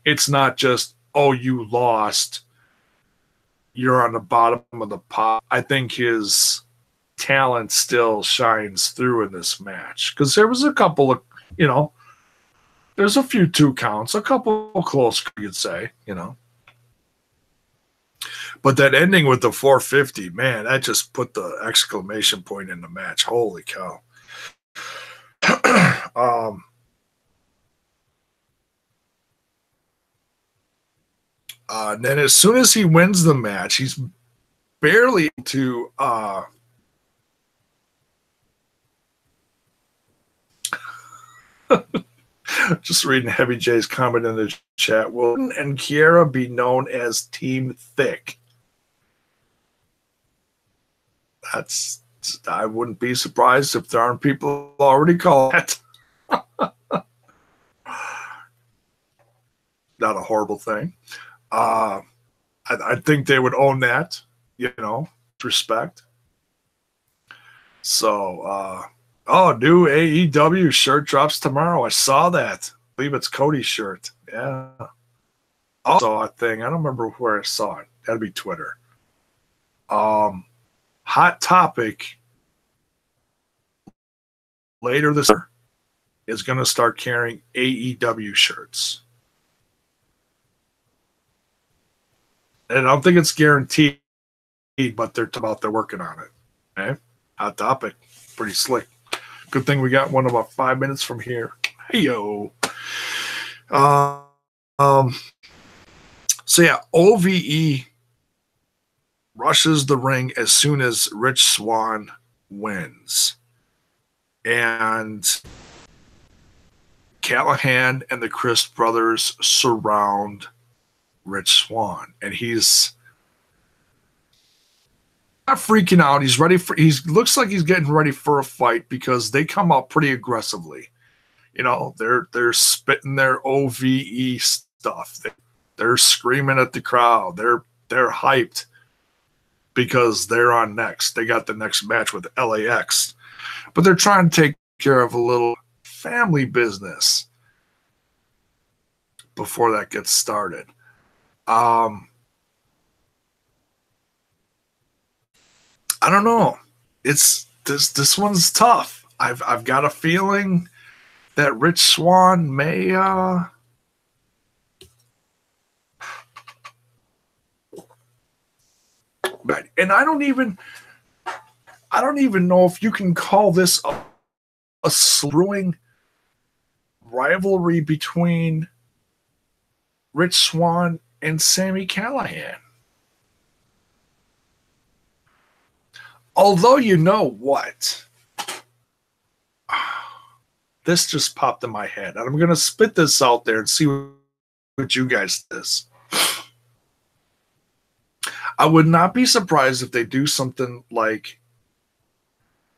It's not just, oh, you lost, you're on the bottom of the pile. I think his talent still shines through in this match because there was a couple of, there's a few 2 counts, a couple close, you could say, But that ending with the 450, man, that just put the exclamation point in the match. Holy cow. Then as soon as he wins the match, he's barely to just reading Heavy J's comment in the chat. Will and Kiera be known as Team Thick? I wouldn't be surprised if there aren't people already call that. Not a horrible thing. I think they would own that, respect. So, new AEW shirt drops tomorrow. I saw that. I believe it's Cody's shirt. Yeah. I saw a thing. I don't remember where I saw it. That'd be Twitter. Hot Topic later this year is going to start carrying AEW shirts. And I don't think it's guaranteed, but they're working on it. Okay? Hot Topic. Pretty slick. Good thing we got one about 5 minutes from here. Hey, yo. So, yeah, OVE rushes the ring as soon as Rich Swann wins. And Callahan and the Crisp brothers surround Rich Swann. And he's not freaking out. He's ready for, looks like he's getting ready for a fight because they come out pretty aggressively. They're spitting their OVE stuff. They're screaming at the crowd. They're hyped because they're on next. They got the next match with LAX. But they're trying to take care of a little family business before that gets started. I don't know. It's this one's tough. I've got a feeling that Rich Swann may and I don't even know if you can call this a brewing rivalry between Rich Swann and Sami Callihan. Although, you know what? This just popped in my head. And I'm going to spit this out there and see what you guys think. I would not be surprised if they do something like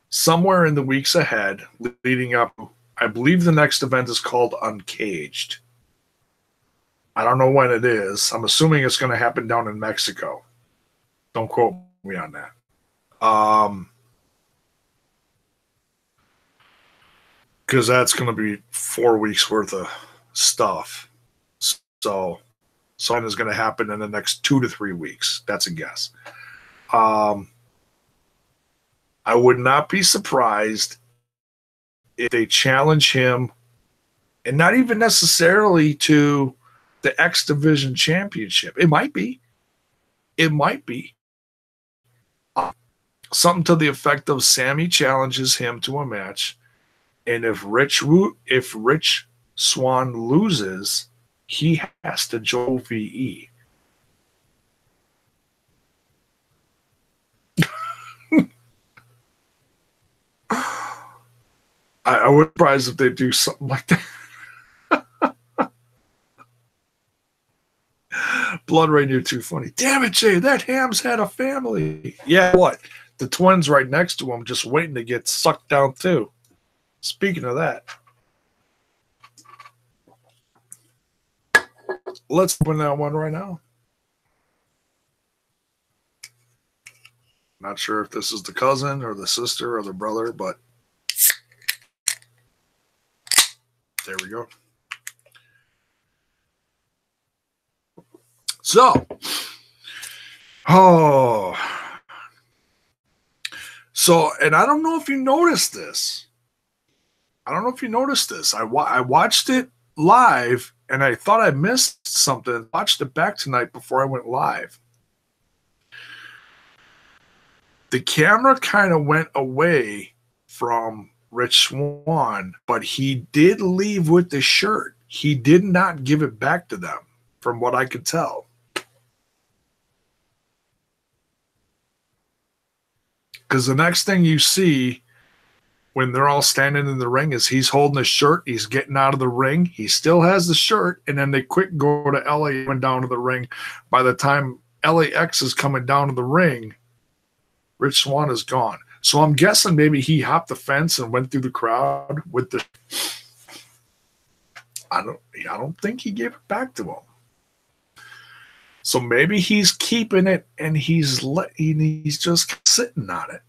somewhere in the weeks ahead leading up. I believe the next event is called Uncaged. I don't know when it is. I'm assuming it's going to happen down in Mexico. Don't quote me on that. Because that's going to be 4 weeks worth of stuff. So something is going to happen in the next 2 to 3 weeks. That's a guess. I would not be surprised if they challenge him, and not even necessarily to the X Division Championship. It might be. It might be. Something to the effect of Sami challenges him to a match, and if Rich Swann loses, he has to join OVE. I would be surprised if they do something like that. Blood Rain, you're too funny. Damn it, Jay, that ham's had a family. Yeah, what? The twins right next to him just waiting to get sucked down too. Speaking of that, let's open that one right now. Not sure if this is the cousin or the sister or the brother, but there we go. So, and I don't know if you noticed this. I watched it live, and I thought I missed something. Watched it back tonight before I went live. The camera kind of went away from Rich Swann, but he did leave with the shirt. He did not give it back to them, from what I could tell. Because the next thing you see when they're all standing in the ring is he's holding the shirt. He's getting out of the ring. He still has the shirt. And then they quick go to LA and down to the ring. By the time LAX is coming down to the ring, Rich Swann is gone. So I'm guessing maybe he hopped the fence and went through the crowd with the. I don't think he gave it back to him. So maybe he's keeping it and he's just sitting on it.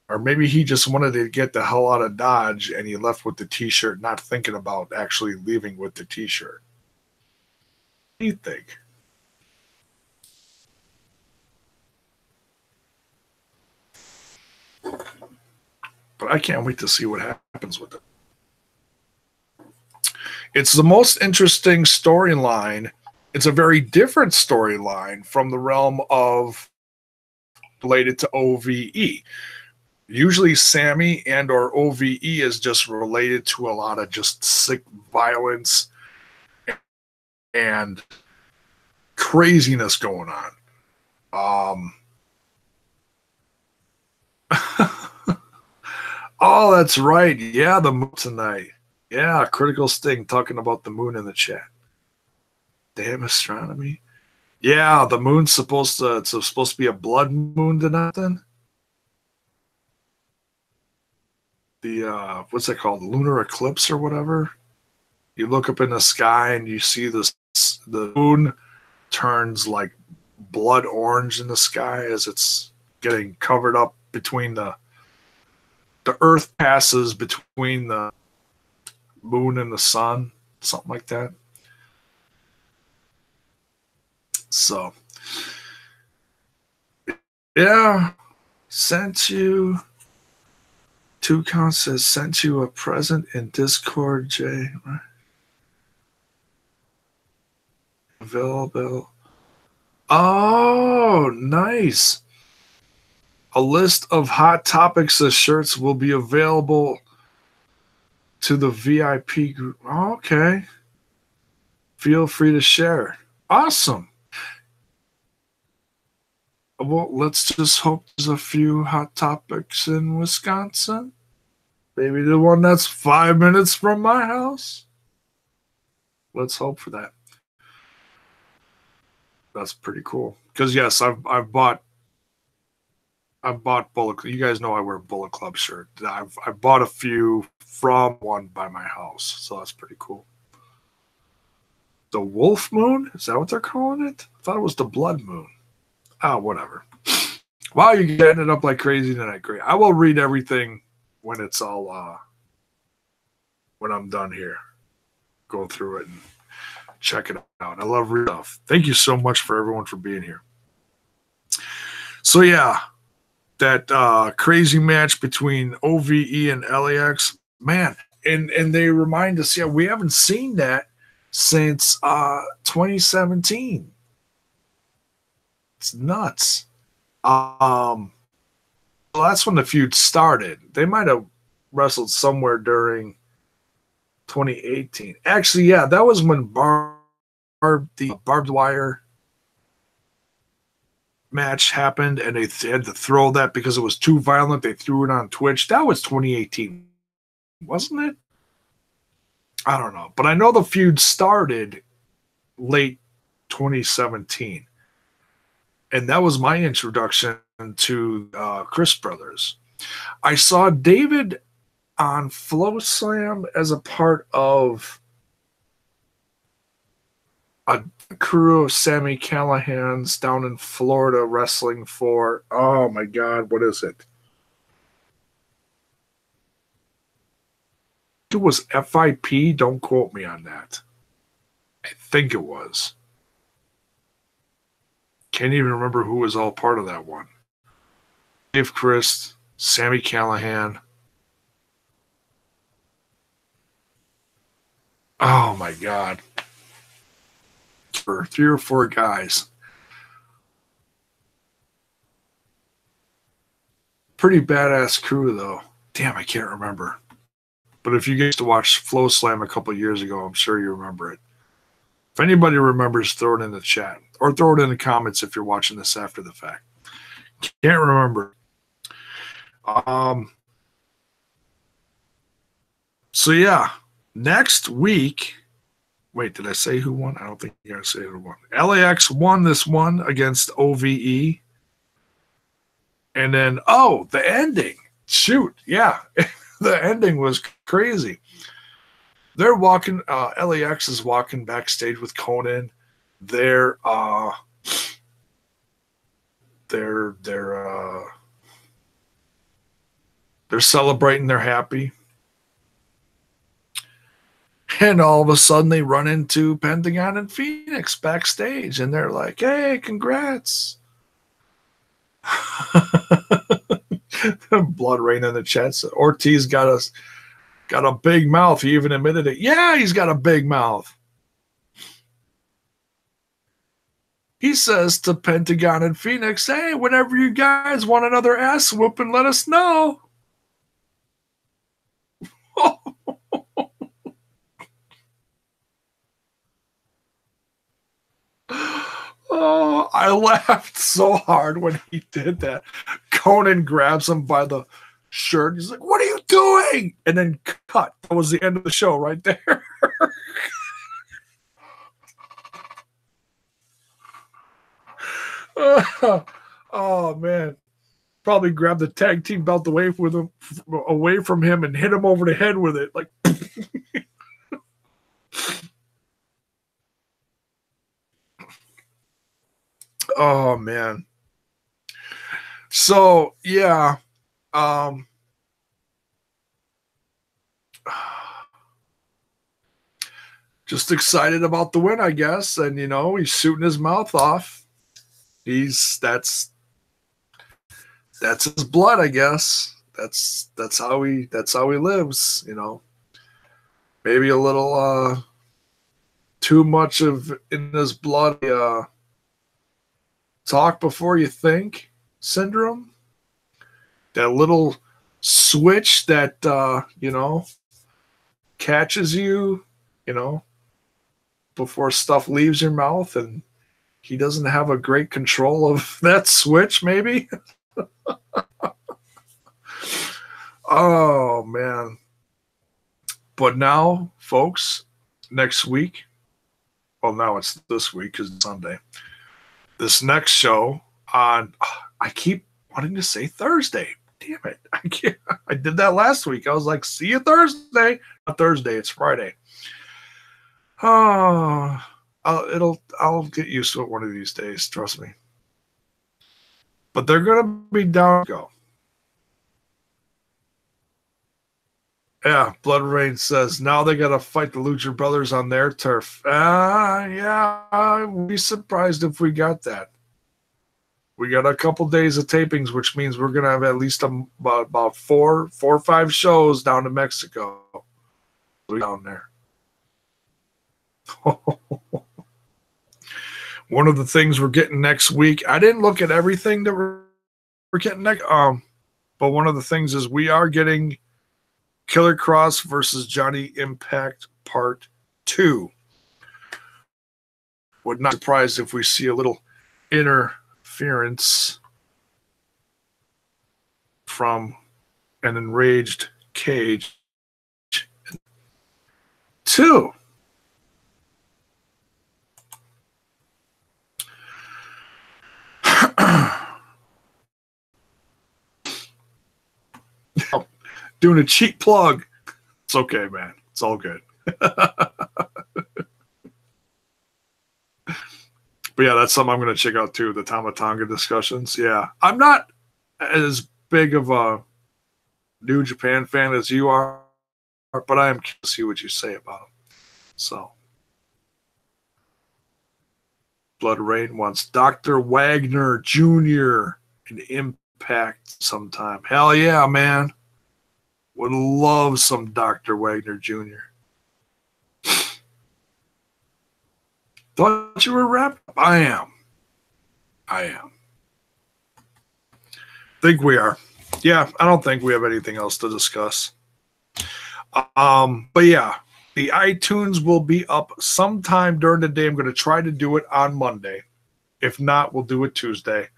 Or maybe he just wanted to get the hell out of Dodge and he left with the T-shirt, not thinking about actually leaving with the T-shirt. What do you think? But I can't wait to see what happens with it. It's the most interesting storyline. It's a very different storyline from the realm of related to OVE. Usually Sami and or OVE is just related to a lot of just sick violence and craziness going on. Oh, that's right. Yeah, the moon tonight. Yeah, Critical Sting talking about the moon in the chat. Damn astronomy. Yeah, the moon's supposed to be a blood moon tonight then. The what's that called? Lunar eclipse or whatever. You look up in the sky and you see this the moon turns like blood orange in the sky as it's getting covered up between the earth passes between the moon and the sun, something like that. So yeah, sent you Toucan says sent you a present in Discord, Jay. Available. Oh, nice. A list of Hot Topics shirts will be available to the VIP group. Oh, okay. Feel free to share. Awesome. Well, let's just hope there's a few Hot Topics in Wisconsin. Maybe the one that's 5 minutes from my house. Let's hope for that. That's pretty cool. Because yes, I've bought Bullet. You guys know I wear Bullet Club shirt. I've bought a few from one by my house, so that's pretty cool. The Wolf Moon, is that what they're calling it? I thought it was the Blood Moon. Oh, whatever. Wow, you're getting it up like crazy tonight. Great. I will read everything when it's all when I'm done here. Go through it and check it out. I love reading stuff. Thank you so much for everyone for being here. So yeah, that crazy match between OVE and LAX, man, and they remind us, yeah, we haven't seen that since 2017. It's nuts. Well, that's when the feud started. They might have wrestled somewhere during 2018. Actually, yeah, that was when the barbed wire match happened, and they had to throw that because it was too violent. They threw it on Twitch. That was 2018, wasn't it? I don't know, but I know the feud started late 2017, and that was my introduction to Chris Brothers. I saw David on Flow Slam as a part of a crew of Sammy Callahan's down in Florida wrestling for, oh my God, what is it? It was FIP. Don't quote me on that. I think it was. Can't even remember who was all part of that one. Dave Christ, Sammy Callahan. Oh my God. For 3 or 4 guys. Pretty badass crew though. Damn, I can't remember. But if you get to watch Flow Slam a couple of years ago, I'm sure you remember it. If anybody remembers, throw it in the chat. Or throw it in the comments if you're watching this after the fact. Can't remember. So yeah, next week. Wait, did I say who won? I don't think you gotta say who won. LAX won this one against OVE. And then, the ending. Shoot, yeah. The ending was crazy. They're walking, LAX is walking backstage with Conan. They're celebrating, they're happy. And all of a sudden they run into Pentagon and Phoenix backstage and they're like, hey, congrats. Blood rain in the chat. So Ortiz got a big mouth. He even admitted it. Yeah, he's got a big mouth. He says to Pentagon and Phoenix, hey, whenever you guys want another ass whooping, let us know. Oh, I laughed so hard when he did that. Conan grabs him by the shirt. He's like, what are you doing? And then cut. That was the end of the show right there. Oh, man. Probably grabbed the tag team belt away from him and hit him over the head with it. Like, Oh man. So yeah, just excited about the win, I guess. And he's shooting his mouth off. He's that's his blood, I guess. That's how he lives. Maybe a little too much of in his blood. Talk before you think syndrome. That little switch that catches you, before stuff leaves your mouth, and he doesn't have a great control of that switch, maybe. Oh man. But now, folks, next week, well, now it's this week because it's Sunday. This next show on, I keep wanting to say Thursday. Damn it. I did that last week. I was like, see you Thursday. Not Thursday, it's Friday. Oh, I'll get used to it one of these days, trust me. But they're gonna be down to go. Yeah, Blood Rain says now they gotta fight the Lucha Brothers on their turf. Yeah, I would be surprised if we got that. We got a couple days of tapings, which means we're gonna have at least about four or five shows down in Mexico. Down there. One of the things we're getting next week, I didn't look at everything that we're getting next, but one of the things is we are getting Killer Cross versus Johnny Impact Part 2. Would not be surprised if we see a little interference from an enraged Cage. 2. Doing a cheap plug. It's okay, man. It's all good. But yeah, that's something I'm going to check out too, the Tama Tonga discussions. Yeah. I'm not as big of a New Japan fan as you are, but I am curious to see what you say about them. So, Blood Rain wants Dr. Wagner Jr. in Impact sometime. Hell yeah, man. Would love some Dr. Wagner Jr. Thought you were wrapped up? I am. Think we are. Yeah, I don't think we have anything else to discuss. But yeah, the iTunes will be up sometime during the day. I'm going to try to do it on Monday. If not, we'll do it Tuesday.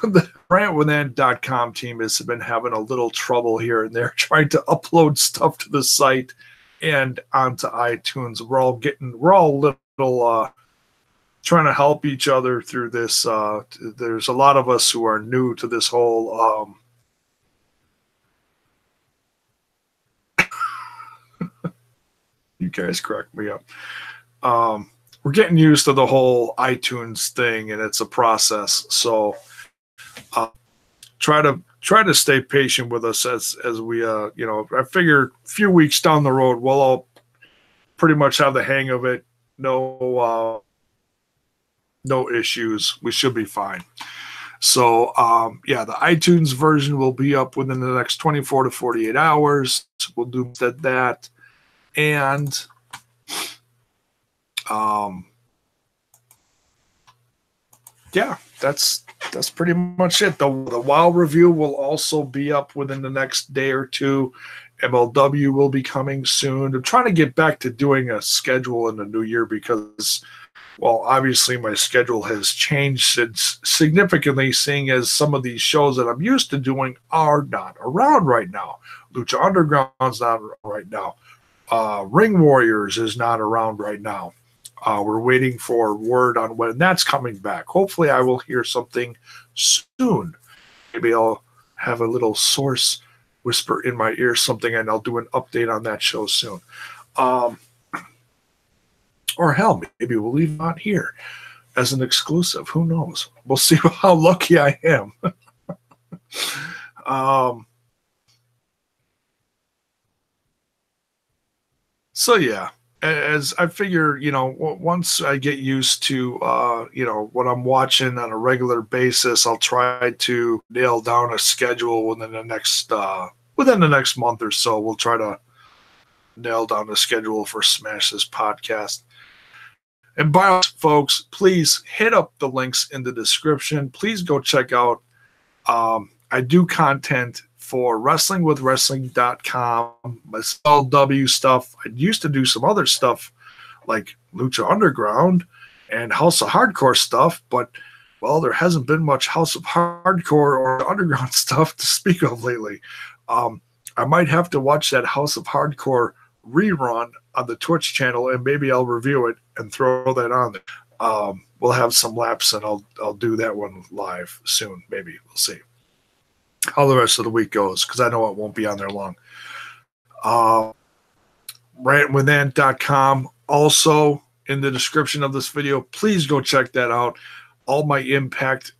The rantwithant.com team has been having a little trouble here and there trying to upload stuff to the site and onto iTunes. We're all a little trying to help each other through this. There's a lot of us who are new to this whole you guys crack me up. We're getting used to the whole iTunes thing, and it's a process. So try to stay patient with us as we I figure a few weeks down the road we'll all pretty much have the hang of it. No issues. We should be fine. So yeah, the iTunes version will be up within the next 24 to 48 hours. We'll do that. And yeah, that's pretty much it. The WoW review will also be up within the next day or two. MLW will be coming soon. I'm trying to get back to doing a schedule in the new year because, well, obviously my schedule has changed significantly, seeing as some of these shows that I'm used to doing are not around right now. Lucha Underground's not around right now. Ring Warriors is not around right now. We're waiting for word on when that's coming back. Hopefully I will hear something soon. Maybe I'll have a little source whisper in my ear something, and I'll do an update on that show soon. Or hell, maybe we'll leave it on here. as an exclusive. Who knows? We'll see how lucky I am. So yeah, as I figure, once I get used to, what I'm watching on a regular basis, I'll try to nail down a schedule within the next month or so. We'll try to nail down the schedule for Smash This podcast. And by all means, folks, please hit up the links in the description. Please go check out. I do content for wrestlingwithwrestling.com, my SLW stuff. I used to do some other stuff like Lucha Underground and House of Hardcore stuff, but, well, there hasn't been much House of Hardcore or Underground stuff to speak of lately. I might have to watch that House of Hardcore rerun on the Twitch channel, and maybe I'll review it and throw that on there. We'll have some laps, and I'll do that one live soon. Maybe we'll see how the rest of the week goes, because I know it won't be on there long. Rantwithant.com, also in the description of this video. Please go check that out. All my Impact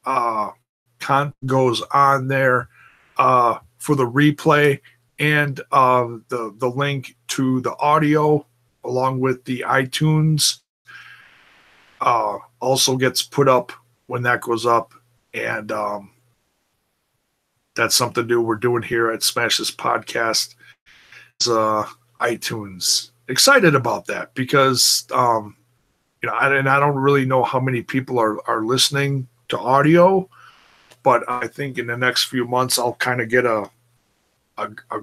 content goes on there for the replay, and the link to the audio along with the iTunes also gets put up when that goes up. And that's something new we're doing here at Smash This Podcast. iTunes. Excited about that because, I don't really know how many people are listening to audio, but I think in the next few months I'll kind of get a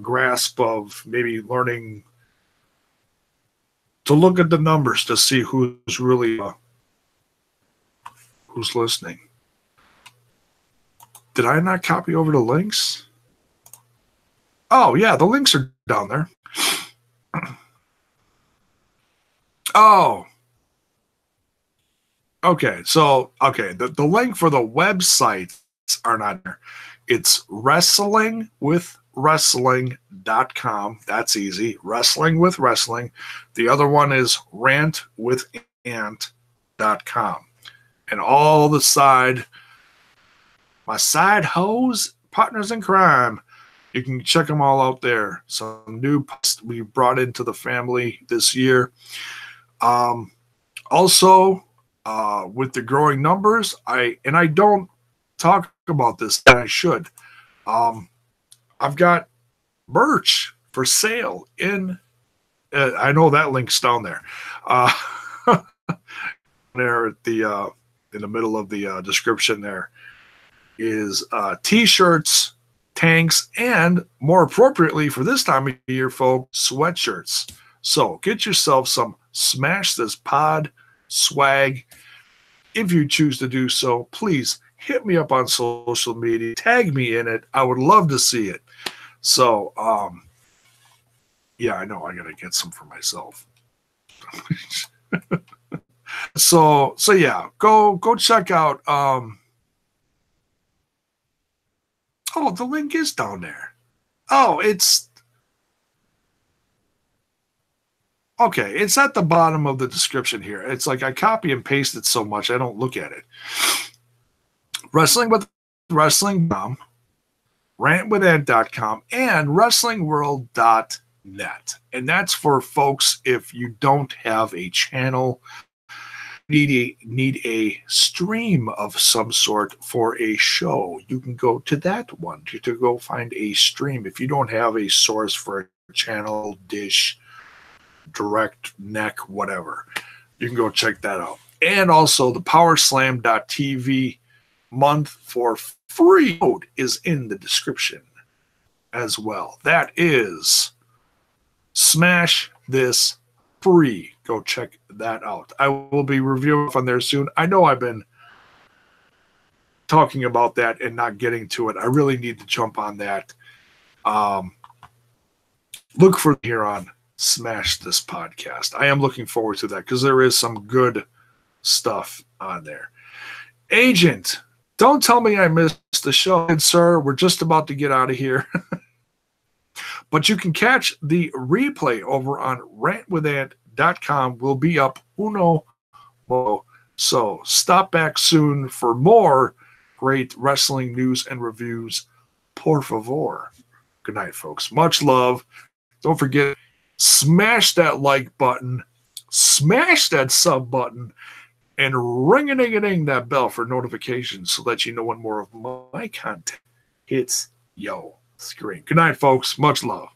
grasp of maybe learning to look at the numbers to see who's really who's listening. Did I not copy over the links? Oh, yeah, the links are down there. Oh. Okay, so, the link for the websites are not there. It's wrestlingwithwrestling.com. That's easy. Wrestling with Wrestling. The other one is rantwithant.com. And all the my side hoes, partners in crime, you can check them all out there. Some new posts we brought into the family this year. Also, with the growing numbers, I don't talk about this, and I should. I've got merch for sale in. I know that link's down there. There at the in the middle of the description there is t-shirts, tanks, and more appropriately for this time of year, folks, sweatshirts. So get yourself some Smash This Pod swag. If you choose to do so, please hit me up on social media. Tag me in it. I would love to see it. So, yeah, I know I got to get some for myself. So yeah, go check out. Oh, the link is down there. Oh, it's okay. It's at the bottom of the description here. It's like I copy and paste it so much I don't look at it. Wrestlingwithwrestling.com, rantwithant.com, and wrestlingworld.net. And that's for folks if you don't have a channel, need a stream of some sort for a show, you can go to that one to go find a stream. If you don't have a source for a channel, dish, direct, neck, whatever, you can go check that out. And also the powerslam.tv month for free code is in the description as well. That is Smash This Free. Go check that out. I will be reviewing on there soon. I know I've been talking about that and not getting to it. I really need to jump on that. Look for here on Smash This Podcast. I am looking forward to that because there is some good stuff on there. Agent, don't tell me I missed the show, sir. We're just about to get out of here. But you can catch the replay over on rantwithant.com. Will be up So stop back soon for more great wrestling news and reviews. Por favor. Good night, folks. Much love. Don't forget, smash that like button, smash that sub button, and ring-a-ding-a-ding that bell for notifications so that you know when more of my content hits your screen. Good night, folks. Much love.